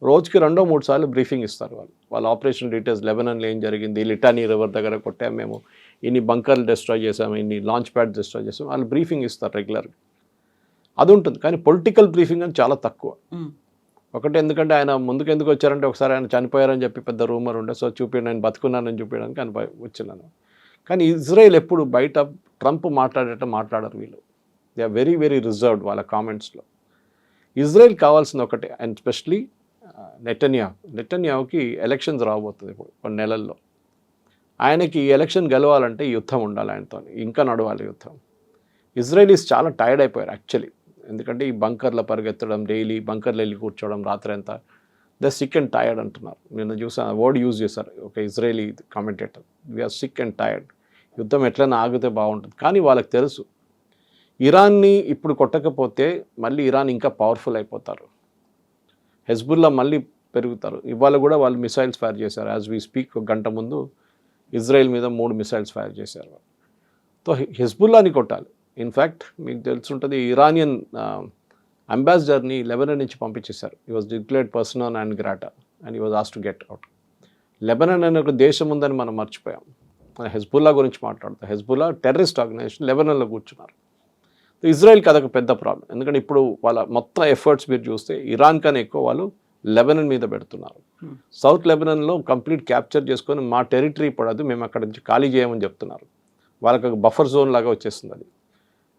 రోజుకి 2-3 సార్లు బ్రీఫింగ్ ఇస్తారు. వాళ్ళ ఆపరేషన్ డీటెయిల్స్, లెబనాన్లో ఏం జరిగింది, లిటానీ రివర్ దగ్గర కొట్టాము మేము, ఇన్ని బంకర్లు డిస్ట్రాయ్ చేసాము, ఇన్ని లాంచ్ ప్యాడ్ డిస్ట్రాయ్ చేసాము, వాళ్ళు బ్రీఫింగ్ ఇస్తారు రెగ్యులర్గా. అది ఉంటుంది. కానీ పొలిటికల్ బ్రీఫింగ్ అని చాలా తక్కువ. ఒకటి, ఎందుకంటే ఆయన ముందుకు ఎందుకు వచ్చారంటే ఒకసారి ఆయన చనిపోయారని చెప్పి పెద్ద రూమర్ ఉండే, సో చూపించండి నేను బతుకున్నానని చూపించడానికి ఆయన వచ్చినాను. కానీ ఇజ్రాయెల్ ఎప్పుడు బయట ట్రంప్ మాట్లాడరు వీళ్ళు. They are very very reserved వాళ్ళ కామెంట్స్లో. ఇజ్రాయెల్ కావాల్సింది ఒకటే, అండ్ స్పెషలీ నెతన్యాహుకి ఎలక్షన్స్ రాబోతుంది ఇప్పుడు కొన్ని నెలల్లో. ఆయనకి ఎలక్షన్ గెలవాలంటే యుద్ధం ఉండాలి ఆయనతో, ఇంకా నడవాలి యుద్ధం. ఇజ్రాయలీస్ చాలా టైర్డ్ అయిపోయారు యాక్చువల్లీ. ఎందుకంటే ఈ బంకర్లో పరిగెత్తడం, డైలీ బంకర్లో వెళ్ళి కూర్చోవడం రాత్రి అంతా, ద సిక్ అండ్ టైర్డ్ అంటున్నారు. నేను చూసాను, వర్డ్ యూజ్ చేశారు ఒక Israeli commentator, we are sick and tired, యుద్ధం ఎట్లైనా ఆగితే బాగుంటుంది. కానీ వాళ్ళకి తెలుసు ఇరాన్ని ఇప్పుడు కొట్టకపోతే మళ్ళీ ఇరాన్ ఇంకా పవర్ఫుల్ అయిపోతారు, హెజ్బుల్లా మళ్ళీ పెరుగుతారు. ఇవాళ కూడా వాళ్ళు మిసైల్స్ ఫైర్ చేశారు, యాజ్ వీ స్పీక్. ఒక గంట ముందు ఇజ్రాయెల్ మీద 3 మిసైల్స్ ఫైర్ చేశారు. సో హెజ్బుల్లాని కొట్టాలి. ఇన్ఫ్యాక్ట్ మీకు తెలుసుంటుంది, ఇరానియన్ అంబాసిడర్ని లెబనాన్ నుంచి పంపించేశారు. He was declared person on and grata and he was ask to get out. Lebanon అనే ఒక దేశం ఉందని మనం మర్చిపోయాం. హెజ్బుల్లా గురించి మాట్లాడుతాం. హెజ్బుల్లా టెర్రరిస్ట్ ఆర్గనైజేషన్, లెబనాన్లో కూర్చున్నారు. ఇజ్రాయెల్కి అదొక పెద్ద ప్రాబ్లం. ఎందుకంటే ఇప్పుడు వాళ్ళ మొత్తం ఎఫర్ట్స్ మీరు చూస్తే ఇరాన్ కన్నా ఎక్కువ వాళ్ళు లెబనాన్ మీద పెడుతున్నారు. సౌత్ లెబనాన్లో కంప్లీట్ క్యాప్చర్ చేసుకొని మా టెరిటరీ పడదు, మేము అక్కడ నుంచి ఖాళీ చేయమని చెప్తున్నారు. వాళ్ళకి ఒక బఫర్ జోన్ లాగా వచ్చేస్తుంది అది.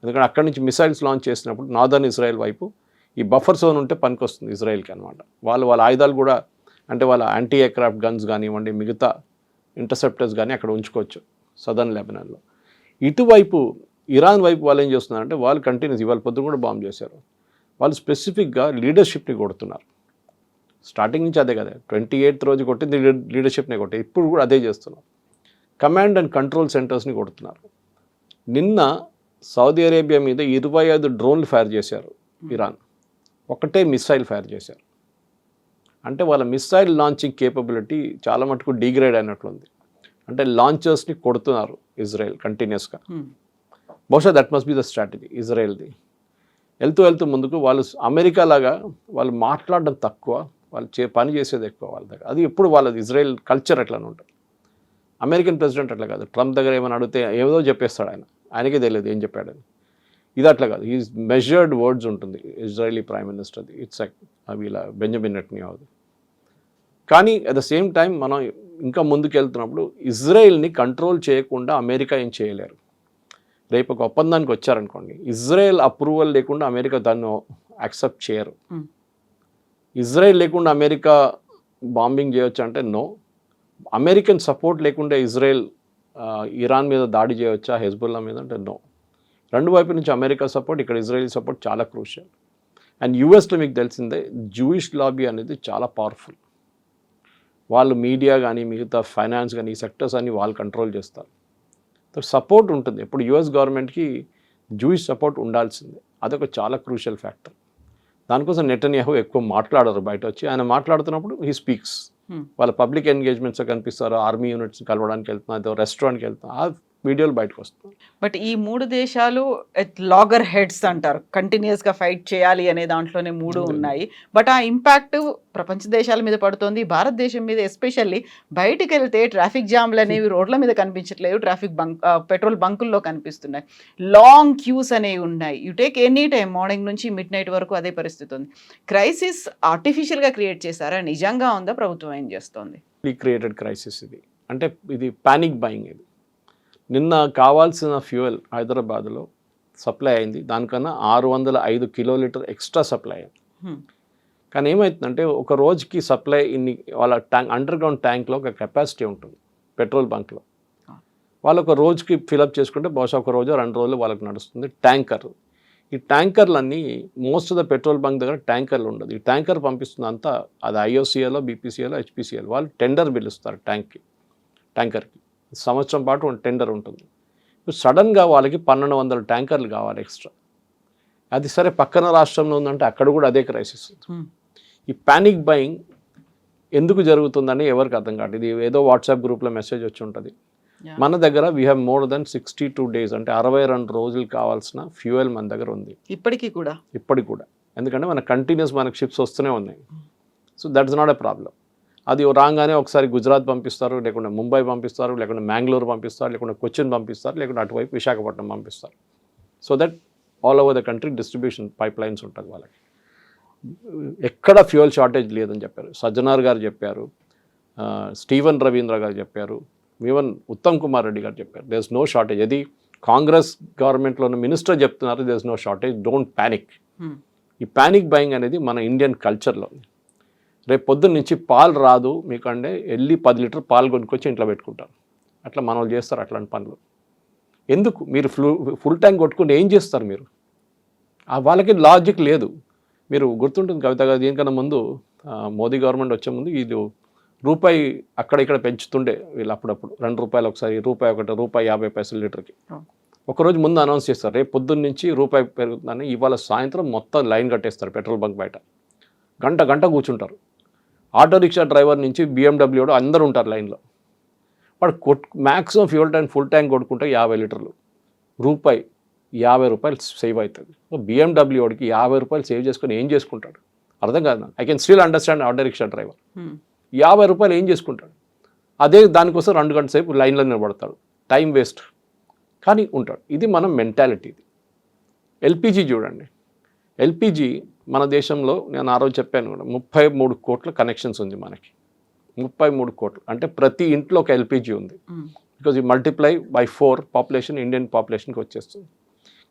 ఎందుకంటే అక్కడి నుంచి మిసైల్స్ లాంచ్ చేసినప్పుడు నార్దర్న్ ఇజ్రాయెల్ వైపు ఈ బఫర్ జోన్ ఉంటే పనికొస్తుంది ఇజ్రాయెల్కి అనమాట. వాళ్ళ ఆయుధాలు కూడా, అంటే వాళ్ళ యాంటీ ఎయిర్క్రాఫ్ట్ గన్స్ కానివ్వండి, మిగతా ఇంటర్సెప్టర్స్ కానీ అక్కడ ఉంచుకోవచ్చు సదర్న్ లెబనాన్లో. ఇటువైపు ఇరాన్ వైపు వాళ్ళు ఏం చేస్తున్నారంటే, వాళ్ళు కంటిన్యూస్ ఇవాళ పొద్దున కూడా బాంబ్ చేశారు. వాళ్ళు స్పెసిఫిక్గా లీడర్షిప్ని కొడుతున్నారు. స్టార్టింగ్ నుంచి అదే కదా, 28th రోజు కొట్టింది లీడర్షిప్ని కొట్టి, ఇప్పుడు కూడా అదే చేస్తున్నారు. కమాండ్ అండ్ కంట్రోల్ సెంటర్స్ని కొడుతున్నారు. నిన్న సౌదీ అరేబియా మీద 25 డ్రోన్లు ఫైర్ చేశారు ఇరాన్, ఒకటే మిసైల్ ఫైర్ చేశారు. అంటే వాళ్ళ మిసైల్ లాంచింగ్ కేపబిలిటీ చాలా మటుకు డిగ్రేడ్ అయినట్లుంది. అంటే లాంచర్స్ని కొడుతున్నారు ఇజ్రాయెల్ కంటిన్యూస్గా. బహుశా that must be the strategy ఇజ్రాయెల్ది. వెళ్తూ ముందుకు వాళ్ళు అమెరికా లాగా వాళ్ళు మాట్లాడడం తక్కువ, వాళ్ళు పని చేసేది ఎక్కువ వాళ్ళ దగ్గర. అది ఎప్పుడు వాళ్ళది ఇజ్రాయెల్ కల్చర్ అట్లానే ఉంటుంది. అమెరికన్ ప్రెసిడెంట్ అట్లా కాదు, ట్రంప్ దగ్గర ఏమైనా అడిగితే ఏదో చెప్పేస్తాడు ఆయనకే తెలియదు ఏం చెప్పాడని. ఇది అట్లా కాదు, ఈజ్ మెజర్డ్ వర్డ్స్ ఉంటుంది ఇజ్రాయలీ ప్రైమ్ మినిస్టర్ది. ఇట్స్ వీళ్ళ బెంజమిన్ నెతన్యాహుది. కానీ అట్ ద సేమ్ టైం మనం ఇంకా ముందుకు వెళ్తున్నప్పుడు ఇజ్రాయెల్ని కంట్రోల్ చేయకుండా అమెరికా ఏం చేయలేరు. రేపు ఒక ఒప్పందానికి వచ్చారనుకోండి, ఇజ్రాయెల్ అప్రూవల్ లేకుండా అమెరికా దాన్ని యాక్సెప్ట్ చేయరు. ఇజ్రాయెల్ లేకుండా అమెరికా బాంబింగ్ చేయొచ్చు అంటే నో. అమెరికన్ సపోర్ట్ లేకుండా ఇజ్రాయెల్ ఇరాన్ మీద దాడి చేయవచ్చా, హెజ్బుల్లా మీద అంటే నో. రెండు వైపు నుంచి అమెరికా సపోర్ట్, ఇక్కడ ఇజ్రాయెల్ సపోర్ట్ చాలా క్రూషియల్. అండ్ యూఎస్లో మీకు తెలిసిందే జూయిష్ లాబీ అనేది చాలా పవర్ఫుల్. వాళ్ళు మీడియా కానీ మిగతా ఫైనాన్స్ కానీ ఈ సెక్టర్స్ అన్ని వాళ్ళు కంట్రోల్ చేస్తారు. సపోర్ట్ ఉంటుంది ఎప్పుడు యుఎస్ గవర్నమెంట్కి, జూయిష్ సపోర్ట్ ఉండాల్సిందే. అదొక చాలా క్రూషియల్ ఫ్యాక్టర్. దానికోసం నెతన్యాహు ఎక్కువ మాట్లాడరు బయట వచ్చి. ఆయన మాట్లాడుతున్నప్పుడు హీ స్పీక్స్. వాళ్ళ పబ్లిక్ ఎంగేజ్మెంట్స్ కనిపిస్తారు, ఆర్మీ యూనిట్స్ కలవడానికి వెళ్తున్నారు, రెస్టారెంట్కి వెళ్తున్నారు, వీడియోలు బయటకు వస్తుంది. బట్ ఈ 3 దేశాలు లాగర్ హెడ్స్ అంటారు, కంటిన్యూస్గా ఫైట్ చేయాలి అనే దాంట్లోనే 3 ఉన్నాయి. బట్ ఆ ఇంపాక్ట్ ప్రపంచ దేశాల మీద పడుతుంది, భారతదేశం మీద ఎస్పెషల్లీ. బయటికి వెళ్తే ట్రాఫిక్ జామ్లు అనేవి రోడ్ల మీద కనిపించట్లేదు, పెట్రోల్ బంకుల్లో కనిపిస్తున్నాయి, లాంగ్ క్యూస్ అనేవి ఉన్నాయి. You take any time, morning నుంచి మిడ్ నైట్ వరకు అదే పరిస్థితి ఉంది. క్రైసిస్ ఆర్టిఫిషియల్గా క్రియేట్ చేశారా, నిజంగా ఉందా, ప్రభుత్వం ఏం చేస్తోంది? క్రియేటెడ్ క్రైసిస్ ఇది, అంటే ఇది పానిక్ బయింగ్. ఇది నిన్న కావాల్సిన ఫ్యూయల్ హైదరాబాద్లో సప్లై అయింది, దానికన్నా 605 కిలోలీటర్ ఎక్స్ట్రా సప్లై అయింది. కానీ ఏమవుతుందంటే ఒక రోజుకి సప్లై వాళ్ళ అండర్ గ్రౌండ్ ట్యాంక్లో ఒక కెపాసిటీ ఉంటుంది పెట్రోల్ బంక్లో. వాళ్ళు ఒక రోజుకి ఫిలప్ చేసుకుంటే బహుశా ఒక రోజు 2 రోజులు వాళ్ళకి నడుస్తుంది ట్యాంకర్. ఈ ట్యాంకర్లన్నీ most of the petrol bunk దగ్గర ట్యాంకర్లు ఉండదు. ఈ ట్యాంకర్ పంపిస్తుంది అంతా అది ఐఓసీఎల్లో, బీపీసీఎల్లో, హెచ్పీసీఎల్. వాళ్ళు టెండర్ పిలుస్తారు ట్యాంకర్కి. సంవత్సరం పాటు టెండర్ ఉంటుంది. ఇప్పుడు సడన్గా వాళ్ళకి 1200 ట్యాంకర్లు కావాలి ఎక్స్ట్రా. అది సరే పక్కన రాష్ట్రంలో ఉందంటే అక్కడ కూడా అదే క్రైసిస్ ఉంది. ఈ పానిక్ బయింగ్ ఎందుకు జరుగుతుందని ఎవరికి అర్థం కాదు. ఇది ఏదో వాట్సాప్ గ్రూప్లో మెసేజ్ వచ్చి ఉంటుంది. మన దగ్గర we have more than 62 days, అంటే 62 రోజులు కావాల్సిన ఫ్యూయల్ మన దగ్గర ఉంది ఇప్పటికి కూడా. ఎందుకంటే మన కంటిన్యూస్ మనకు షిప్స్ వస్తూనే ఉన్నాయి. So that's not a problem. అది రాగానే ఒకసారి గుజరాత్ పంపిస్తారు, లేకుంటే ముంబై పంపిస్తారు, లేకుంటే మ్యాంగ్లూరు పంపిస్తారు, లేకుంటే కొచ్చిన్ పంపిస్తారు, లేకుంటే అటువైపు విశాఖపట్నం పంపిస్తారు. So that all over the country distribution pipe lines ఉంటుంది వాళ్ళకి. ఎక్కడ ఫ్యూయల్ షార్టేజ్ లేదని చెప్పారు. సజ్జనార్ గారు చెప్పారు, స్టీవెన్ రవీంద్ర గారు చెప్పారు, ఈవెన్ ఉత్తమ్ కుమార్ రెడ్డి గారు చెప్పారు, దేర్ ఇస్ నో షార్టేజ్. అది కాంగ్రెస్ గవర్నమెంట్లో ఉన్న మినిస్టర్ చెప్తున్నారు, there is no shortage, don't panic. ఈ ప్యానిక్ బయింగ్ అనేది మన ఇండియన్ కల్చర్లో. రేపు పొద్దున్న నుంచి పాలు రాదు మీకంటే వెళ్ళి 10 లీటర్ పాలు కొనుక్కొచ్చి ఇంట్లో పెట్టుకుంటారు. అట్లా మన వాళ్ళు చేస్తారు అట్లాంటి పనులు. ఎందుకు మీరు ఫుల్ ట్యాంక్ కొట్టుకుంటే ఏం చేస్తారు మీరు? వాళ్ళకి లాజిక్ లేదు. మీరు గుర్తుంటుంది కవిత గారు, దీనికన్నా ముందు మోదీ గవర్నమెంట్ వచ్చే ముందు ఇది రూపాయి అక్కడ ఇక్కడ పెంచుతుండే వీళ్ళు. అప్పుడప్పుడు 2 రూపాయలు ఒకసారి, ₹1.50 లీటర్కి. ఒకరోజు ముందు అనౌన్స్ చేస్తారు రేపు పొద్దున్న నుంచి రూపాయి పెరుగుతుందని. ఇవాళ సాయంత్రం మొత్తం లైన్ కట్టేస్తారు పెట్రోల్ బంక్ బయట. గంట కూర్చుంటారు. ఆటో రిక్షా డ్రైవర్ నుంచి BMW అందరూ ఉంటారు లైన్లో. వాడు మ్యాక్సిమం ఫుల్ ట్యాంక్ కొట్టుకుంటే 50 లీటర్లు, ₹50 సేవ్ అవుతుంది. సో BMWకి ₹50 సేవ్ చేసుకొని ఏం చేసుకుంటాడు అర్థం కాదు. I can still understand auto rickshaw driver. ₹50 ఏం చేసుకుంటాడు? అదే దానికోసం 2 గంటల సేపు లైన్లో నిలబడతాడు, టైం వేస్ట్, కానీ ఉంటాడు. ఇది మన మెంటాలిటీ. ఇది ఎల్పిజి చూడండి. ఎల్పిజి మన దేశంలో నేను ఆ రోజు చెప్పాను కూడా 33 కోట్ల కనెక్షన్స్ ఉంది మనకి. 33 కోట్లు అంటే ప్రతి ఇంట్లో ఒక ఎల్పిజి ఉంది. బికాజ్ ఈ మల్టిప్లై బై 4 పాపులేషన్ ఇండియన్ పాపులేషన్కి వచ్చేస్తుంది.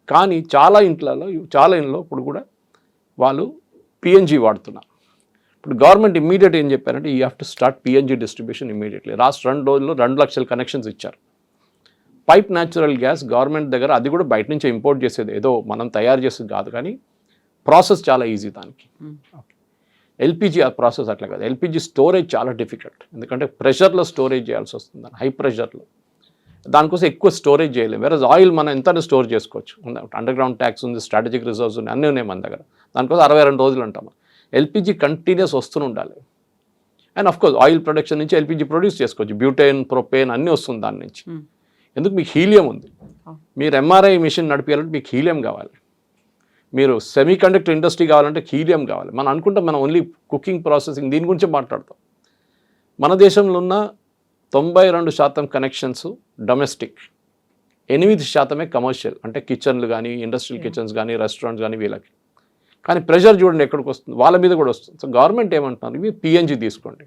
కానీ చాలా ఇంట్లో ఇప్పుడు కూడా వాళ్ళు పిఎన్జి వాడుతున్నారు. ఇప్పుడు గవర్నమెంట్ ఇమ్మీడియట్ ఏం చెప్పారంటే you have to start PNG distribution immediately. Last 2 రోజుల్లో 2 లక్షల కనెక్షన్స్ ఇచ్చారు. పైప్ న్యాచురల్ గ్యాస్ గవర్నమెంట్ దగ్గర, అది కూడా బయట నుంచి ఇంపోర్ట్ చేసేది, ఏదో మనం తయారు చేసేది కాదు, కానీ ప్రాసెస్ చాలా ఈజీ దానికి. ఎల్పిజి ఆ ప్రాసెస్ అట్లా కాదు. ఎల్పిజి స్టోరేజ్ చాలా డిఫికల్ట్, ఎందుకంటే ప్రెషర్లో స్టోరేజ్ చేయాల్సి వస్తుంది, హై ప్రెషర్లో. దానికోసం ఎక్కువ స్టోరేజ్ చేయలేము. వేరే ఆయిల్ మనం ఎంత స్టోర్ చేసుకోవచ్చు. అండర్ గ్రౌండ్ ట్యాక్స్ ఉంది, స్ట్రాటజిక్ రిజర్వ్స్ ఉన్నాయి, అన్నీ ఉన్నాయి మన దగ్గర. దానికోసం 62 రోజులు అంటాం. ఎల్పిజి కంటిన్యూస్ వస్తూనే ఉండాలి. అండ్ అఫ్కోర్స్ ఆయిల్ ప్రొడక్షన్ నుంచి ఎల్పిజి ప్రొడ్యూస్ చేసుకోవచ్చు, బ్యూటేన్, ప్రొపేన్ అన్నీ వస్తుంది దాని నుంచి. ఎందుకు? మీకు హీలియం ఉంది. మీరు ఎంఆర్ఐ మిషన్ నడిపించాలంటే మీకు హీలియం కావాలి. మీరు సెమీ కండక్టర్ ఇండస్ట్రీ కావాలంటే హీలియం కావాలి. మనం అనుకుంటాం మనం ఓన్లీ కుకింగ్, ప్రాసెసింగ్ దీని గురించే మాట్లాడతాం. మన దేశంలో ఉన్న 92% కనెక్షన్స్ డొమెస్టిక్, 8% కమర్షియల్, అంటే కిచెన్లు కానీ, ఇండస్ట్రియల్ కిచెన్స్ కానీ, రెస్టారెంట్స్ కానీ వీళ్ళకి. కానీ ప్రెషర్ చూడండి ఎక్కడికి వస్తుంది, వాళ్ళ మీద కూడా వస్తుంది. సో గవర్నమెంట్ ఏమంటున్నారు, మీరు పిఎన్జి తీసుకోండి.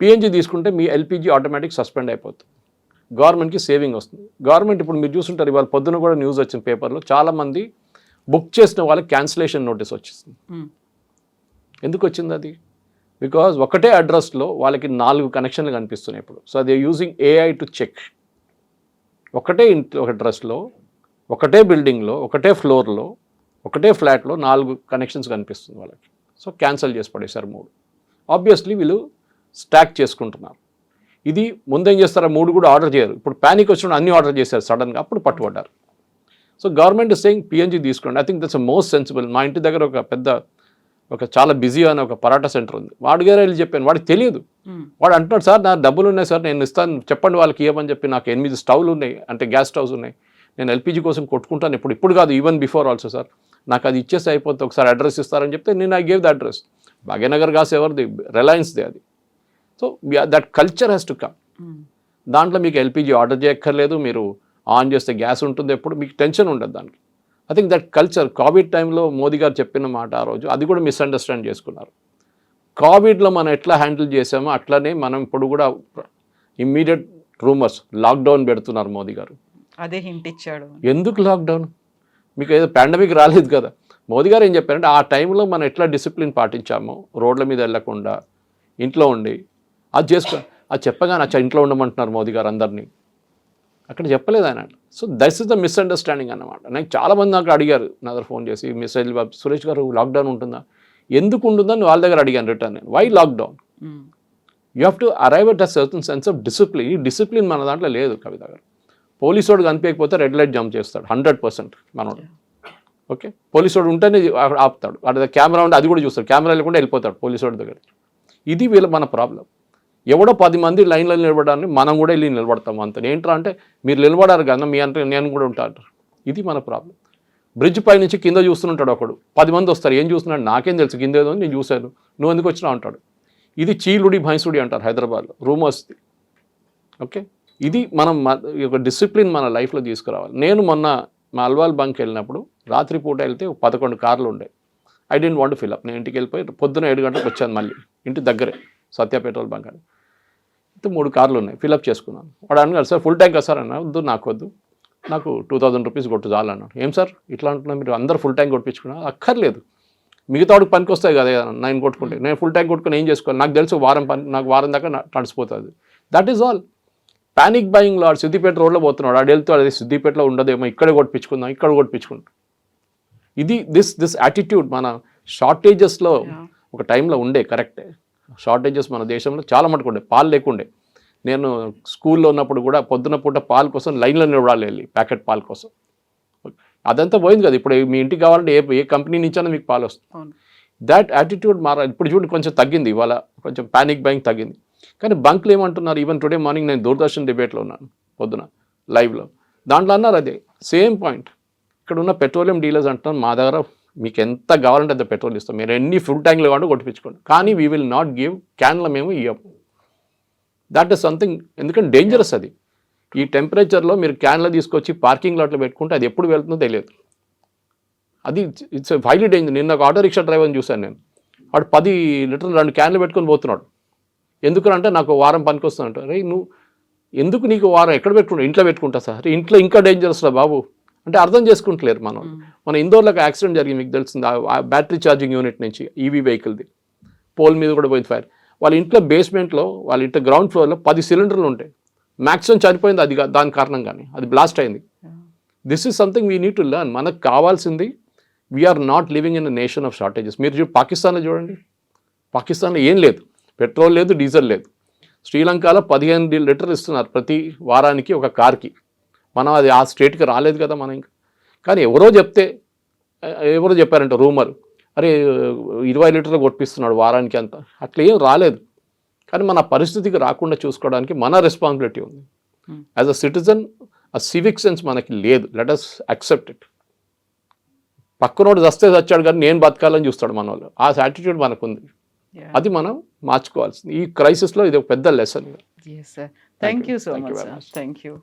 పిఎన్జి తీసుకుంటే మీ ఎల్పిజి ఆటోమేటిక్ సస్పెండ్ అయిపోతుంది, గవర్నమెంట్కి సేవింగ్ వస్తుంది. గవర్నమెంట్ ఇప్పుడు మీరు చూస్తుంటారు, ఇవాళ పొద్దున కూడా న్యూస్ వచ్చిన పేపర్లో, చాలామంది బుక్ చేసిన వాళ్ళకి క్యాన్సిలేషన్ నోటీస్ వచ్చేసింది. ఎందుకు వచ్చింది అది? బికాజ్ ఒకటే అడ్రస్లో వాళ్ళకి 4 కనెక్షన్లు కనిపిస్తున్నాయి ఇప్పుడు. So they using AI to check. ఒకటే ఇంట్లో, ఒక అడ్రస్లో, ఒకటే బిల్డింగ్లో, ఒకటే ఫ్లోర్లో, ఒకటే ఫ్లాట్లో 4 కనెక్షన్స్ కనిపిస్తుంది వాళ్ళకి. సో క్యాన్సిల్ చేసి పడేశారు 3. ఆబ్వియస్లీ వీళ్ళు స్టాక్ చేసుకుంటున్నారు. ఇది ముందేం చేస్తారా, 3 కూడా ఆర్డర్ చేయరు. ఇప్పుడు ప్యానిక్ వచ్చినప్పుడు అన్నీ ఆర్డర్ చేశారు సడన్గా, అప్పుడు పట్టుబడ్డారు. So government is saying PNG తీసుకోండి. I think that's most sensible. మా ఇంటి దగ్గర ఒక చాలా బిజీ అనే ఒక పరాటా సెంటర్ ఉంది. వాడి గారు వెళ్ళి చెప్పాను, వాడికి తెలియదు. వాడు అంటున్నాడు, సార్ నా డబ్బులు ఉన్నాయి సార్, నేను ఇస్తాను, చెప్పండి వాళ్ళకి ఇవ్వమని చెప్పి, నాకు 8 స్టవ్లు ఉన్నాయి, అంటే గ్యాస్ స్టవ్స్ ఉన్నాయి, నేను ఎల్పిజి కోసం కొట్టుకుంటాను, ఇప్పుడు కాదు, ఈవెన్ బిఫోర్ ఆల్సో సార్, నాకు అది ఇచ్చేసి అయిపోతుంది, ఒకసారి అడ్రస్ ఇస్తారని చెప్తే నేను I gave the address. Bhagyanagar gas ఎవరిది? రిలయన్స్ది అది. So that culture has to come. దాంట్లో మీకు ఎల్పిజి ఆర్డర్ చేయక్కర్లేదు, మీరు ఆన్ చేస్తే గ్యాస్ ఉంటుంది, ఎప్పుడు మీకు టెన్షన్ ఉండదు దానికి. I think that culture Covid టైంలో మోదీ గారు చెప్పిన మాట ఆ రోజు, అది కూడా మిస్అండర్స్టాండ్ చేసుకున్నారు. కోవిడ్లో మనం ఎట్లా హ్యాండిల్ చేసామో అట్లనే మనం ఇప్పుడు కూడా ఇమ్మీడియట్ రూమర్స్ లాక్డౌన్ పెడుతున్నారు మోదీ గారు. అదే హింట్ ఇచ్చాడు. ఎందుకు లాక్డౌన్? మీకు ఏదో పాండమిక్ రాలేదు కదా. మోదీ గారు ఏం చెప్పారంటే ఆ టైంలో మనం ఎట్లా డిసిప్లిన్ పాటించామో, రోడ్ల మీద వెళ్ళకుండా ఇంట్లో ఉండి అది అది చెప్పగానే అచ్చా ఇంట్లో ఉండమంటున్నారు మోదీ గారు అందరినీ, అక్కడ చెప్పలేదు ఆయన. So that's is the misunderstanding అన్నమాట. నాకు చాలామంది నాకు అడిగారు, నా దగ్గర ఫోన్ చేసి, మెసేజ్ బాబు సురేష్ గారు లాక్డౌన్ ఉంటుందా, ఎందుకు ఉంటుందని వాళ్ళ దగ్గర అడిగాను రిటర్న్ నేను. Why lockdown? You have to arrive at a certain sense of discipline. ఈ డిసిప్లిన్ మన దాంట్లో లేదు కవిత గారు. పోలీసు వాడు కనిపించకపోతే రెడ్ లైట్ జంప్ చేస్తాడు 100% మనోడు. ఓకే, పోలీసు వాడు ఉంటేనే ఆపుతాడు, అక్కడ కెమెరా ఉంటే అది కూడా చూస్తాడు, కెమెరా లేకుండా వెళ్ళిపోతాడు పోలీసు వాడి దగ్గర. ఇది మన ప్రాబ్లం. ఎవడో 10 మంది లైన్లో నిలబడాలని మనం కూడా వెళ్ళి నిలబడతాం అంత. ఏంట్రా అంటే మీరు నిలబడారు కదా, మీ అంటే నేను కూడా ఉంటాను. ఇది మన ప్రాబ్లం. బ్రిడ్జ్ పై నుంచి కింద చూస్తుంటాడు ఒకడు, 10 మంది వస్తారు, ఏం చూస్తున్నాడు నాకేం తెలుసు, కింద ఏదో నేను చూశాను, నువ్వు ఎందుకు వచ్చినా అంటాడు. ఇది చీలుడి భైంసుడి అంటారు హైదరాబాద్లో, రూమర్స్ది. ఓకే, ఇది మనం ఒక డిసిప్లిన్ మన లైఫ్లో తీసుకురావాలి. నేను మొన్న మా అల్వాల్ బంక్ వెళ్ళినప్పుడు రాత్రిపూట వెళ్తే 11 కార్లు ఉండే. I didn't want fill up. నేను ఇంటికి వెళ్ళిపోయి పొద్దున 7 గంటలకు వచ్చాను, మళ్ళీ ఇంటి దగ్గరే సత్య పెట్రోల్ బంక్ అని. 3 కార్లు ఉన్నాయి, ఫిల్అప్ చేసుకున్నాను. వాడు అన్నాడు, సార్ ఫుల్ ట్యాంక్ సార్ అన్నా. వద్దు, నాకు వద్దు, నాకు 2000 రూపీస్ కొట్టు చాలు అన్నాడు. ఏం సార్ ఇట్లా అంటున్నా, మీరు అందరు ఫుల్ ట్యాంక్ కొట్టించుకున్నా? అక్కర్లేదు, మిగతా వాడికి పనికి వస్తాయి కదా నేను కొట్టుకుంటే. నేను ఫుల్ ట్యాంక్ కొట్టుకుని ఏం చేసుకోవాలి, నాకు తెలుసు నాకు వారం దాకా నడిచిపోతుంది. That is all. Panic buying లాడ్ సిద్దిపేట రోడ్లో పోతున్నాడు, ఆడు వెళ్తూ అదే సిద్దిపేటలో ఉండదేమో, ఇక్కడ కొట్టించుకుందాం, ఇక్కడ కొట్టించుకుంటాం. ఇది దిస్ యాటిట్యూడ్ మన షార్టేజెస్లో ఒక టైంలో ఉండే. కరెక్టే, షార్టేజెస్ మన దేశంలో చాలా మటుకు ఉండే, పాలు లేకుండే. నేను స్కూల్లో ఉన్నప్పుడు కూడా పొద్దున పూట పాలు కోసం లైన్లో నిలబడాలి, వెళ్ళి ప్యాకెట్ పాలు కోసం. అదంతా పోయింది కదా. ఇప్పుడు మీ ఇంటికి కావాలంటే ఏ కంపెనీ నుంచైనా మీకు పాలు వస్తుంది. దాట్ యాటిట్యూడ్ మారాలి. ఇప్పుడు చూడండి కొంచెం తగ్గింది, ఇవాళ కొంచెం ప్యానిక్ బయింగ్ తగ్గింది. కానీ బంక్లు ఏమంటున్నారు, ఈవెన్ టుడే మార్నింగ్ నేను దూరదర్శన్ డిబేట్లో ఉన్నాను పొద్దున లైవ్లో, దాంట్లో అన్నారు అదే సేమ్ పాయింట్. ఇక్కడ ఉన్న పెట్రోలియం డీలర్స్ అంటున్నారు, మా దగ్గర మీకు ఎంత కావాలంటే అంత పెట్రోల్ ఇస్తాం, మీరు ఎన్ని ఫుల్ ట్యాంక్లు కావాలంటే కొట్టించుకోండి, కానీ వీ విల్ నాట్ గివ్ క్యాన్లో మేము ఇవ్వము. దట్ ఈస్ సంథింగ్, ఎందుకంటే డేంజరస్ అది. ఈ టెంపరేచర్లో మీరు క్యాన్లో తీసుకొచ్చి పార్కింగ్ లాట్లో పెట్టుకుంటే అది ఎప్పుడు వెళ్తుందో తెలియదు. అది ఇట్స్ హైలీ డేంజర్. నిన్న ఒక ఆటో రిక్షా డ్రైవర్ని చూశాను నేను, వాడు 10 లీటర్లు 2 క్యాన్లు పెట్టుకొని పోతున్నాడు. ఎందుకంటే నాకు వారం పనికి వస్తుందంట. రే నువ్వు ఎందుకు, నీకు వారం ఎక్కడ పెట్టుకుంటా, ఇంట్లో పెట్టుకుంటా సార్. ఇంట్లో ఇంకా డేంజరస్ రా బాబు అంటే అర్థం చేసుకుంటలేరు మనం. మన ఇందోర్లోకి యాక్సిడెంట్ జరిగింది, మీకు తెలిసింది, ఆ బ్యాటరీ ఛార్జింగ్ యూనిట్ నుంచి ఈవీ వెహికల్ది, పోల్ మీద కూడా పోయింది ఫైర్. వాళ్ళ ఇంట్లో బేస్మెంట్లో, వాళ్ళ ఇంట్లో గ్రౌండ్ ఫ్లోర్లో 10 సిలిండర్లు ఉంటాయి. మ్యాక్సిమం చనిపోయింది అది దాని కారణంగానే, అది బ్లాస్ట్ అయింది. This is something we need to learn. మనకు కావాల్సింది, we are not living in a nation of shortages. మీరు పాకిస్తాన్లో చూడండి, పాకిస్తాన్లో ఏం లేదు, పెట్రోల్ లేదు, డీజిల్ లేదు. శ్రీలంకలో 15 లీటర్లు ఇస్తున్నారు ప్రతి వారానికి ఒక కార్కి. మనం అది ఆ స్టేట్కి రాలేదు కదా మనం ఇంకా. కానీ ఎవరో చెప్పారంట రూమర్, అరే 20 లీటర్లు కొట్టిస్తున్నాడు వారానికి అంత, అట్లా ఏం రాలేదు. కానీ మన పరిస్థితికి రాకుండా చూసుకోవడానికి మన రెస్పాన్సిబిలిటీ ఉంది. యాజ్ అ సిటిజన్ ఆ సివిక్ సెన్స్ మనకి లేదు. Let us accept it. పక్కనోడు చచ్చాడు కానీ నేను బతకాలని చూస్తాడు మన వాళ్ళు. ఆ యాటిట్యూడ్ మనకు ఉంది, అది మనం మార్చుకోవాల్సింది. ఈ క్రైసిస్లో ఇది ఒక పెద్ద lesson. Thank you so much. Thank you.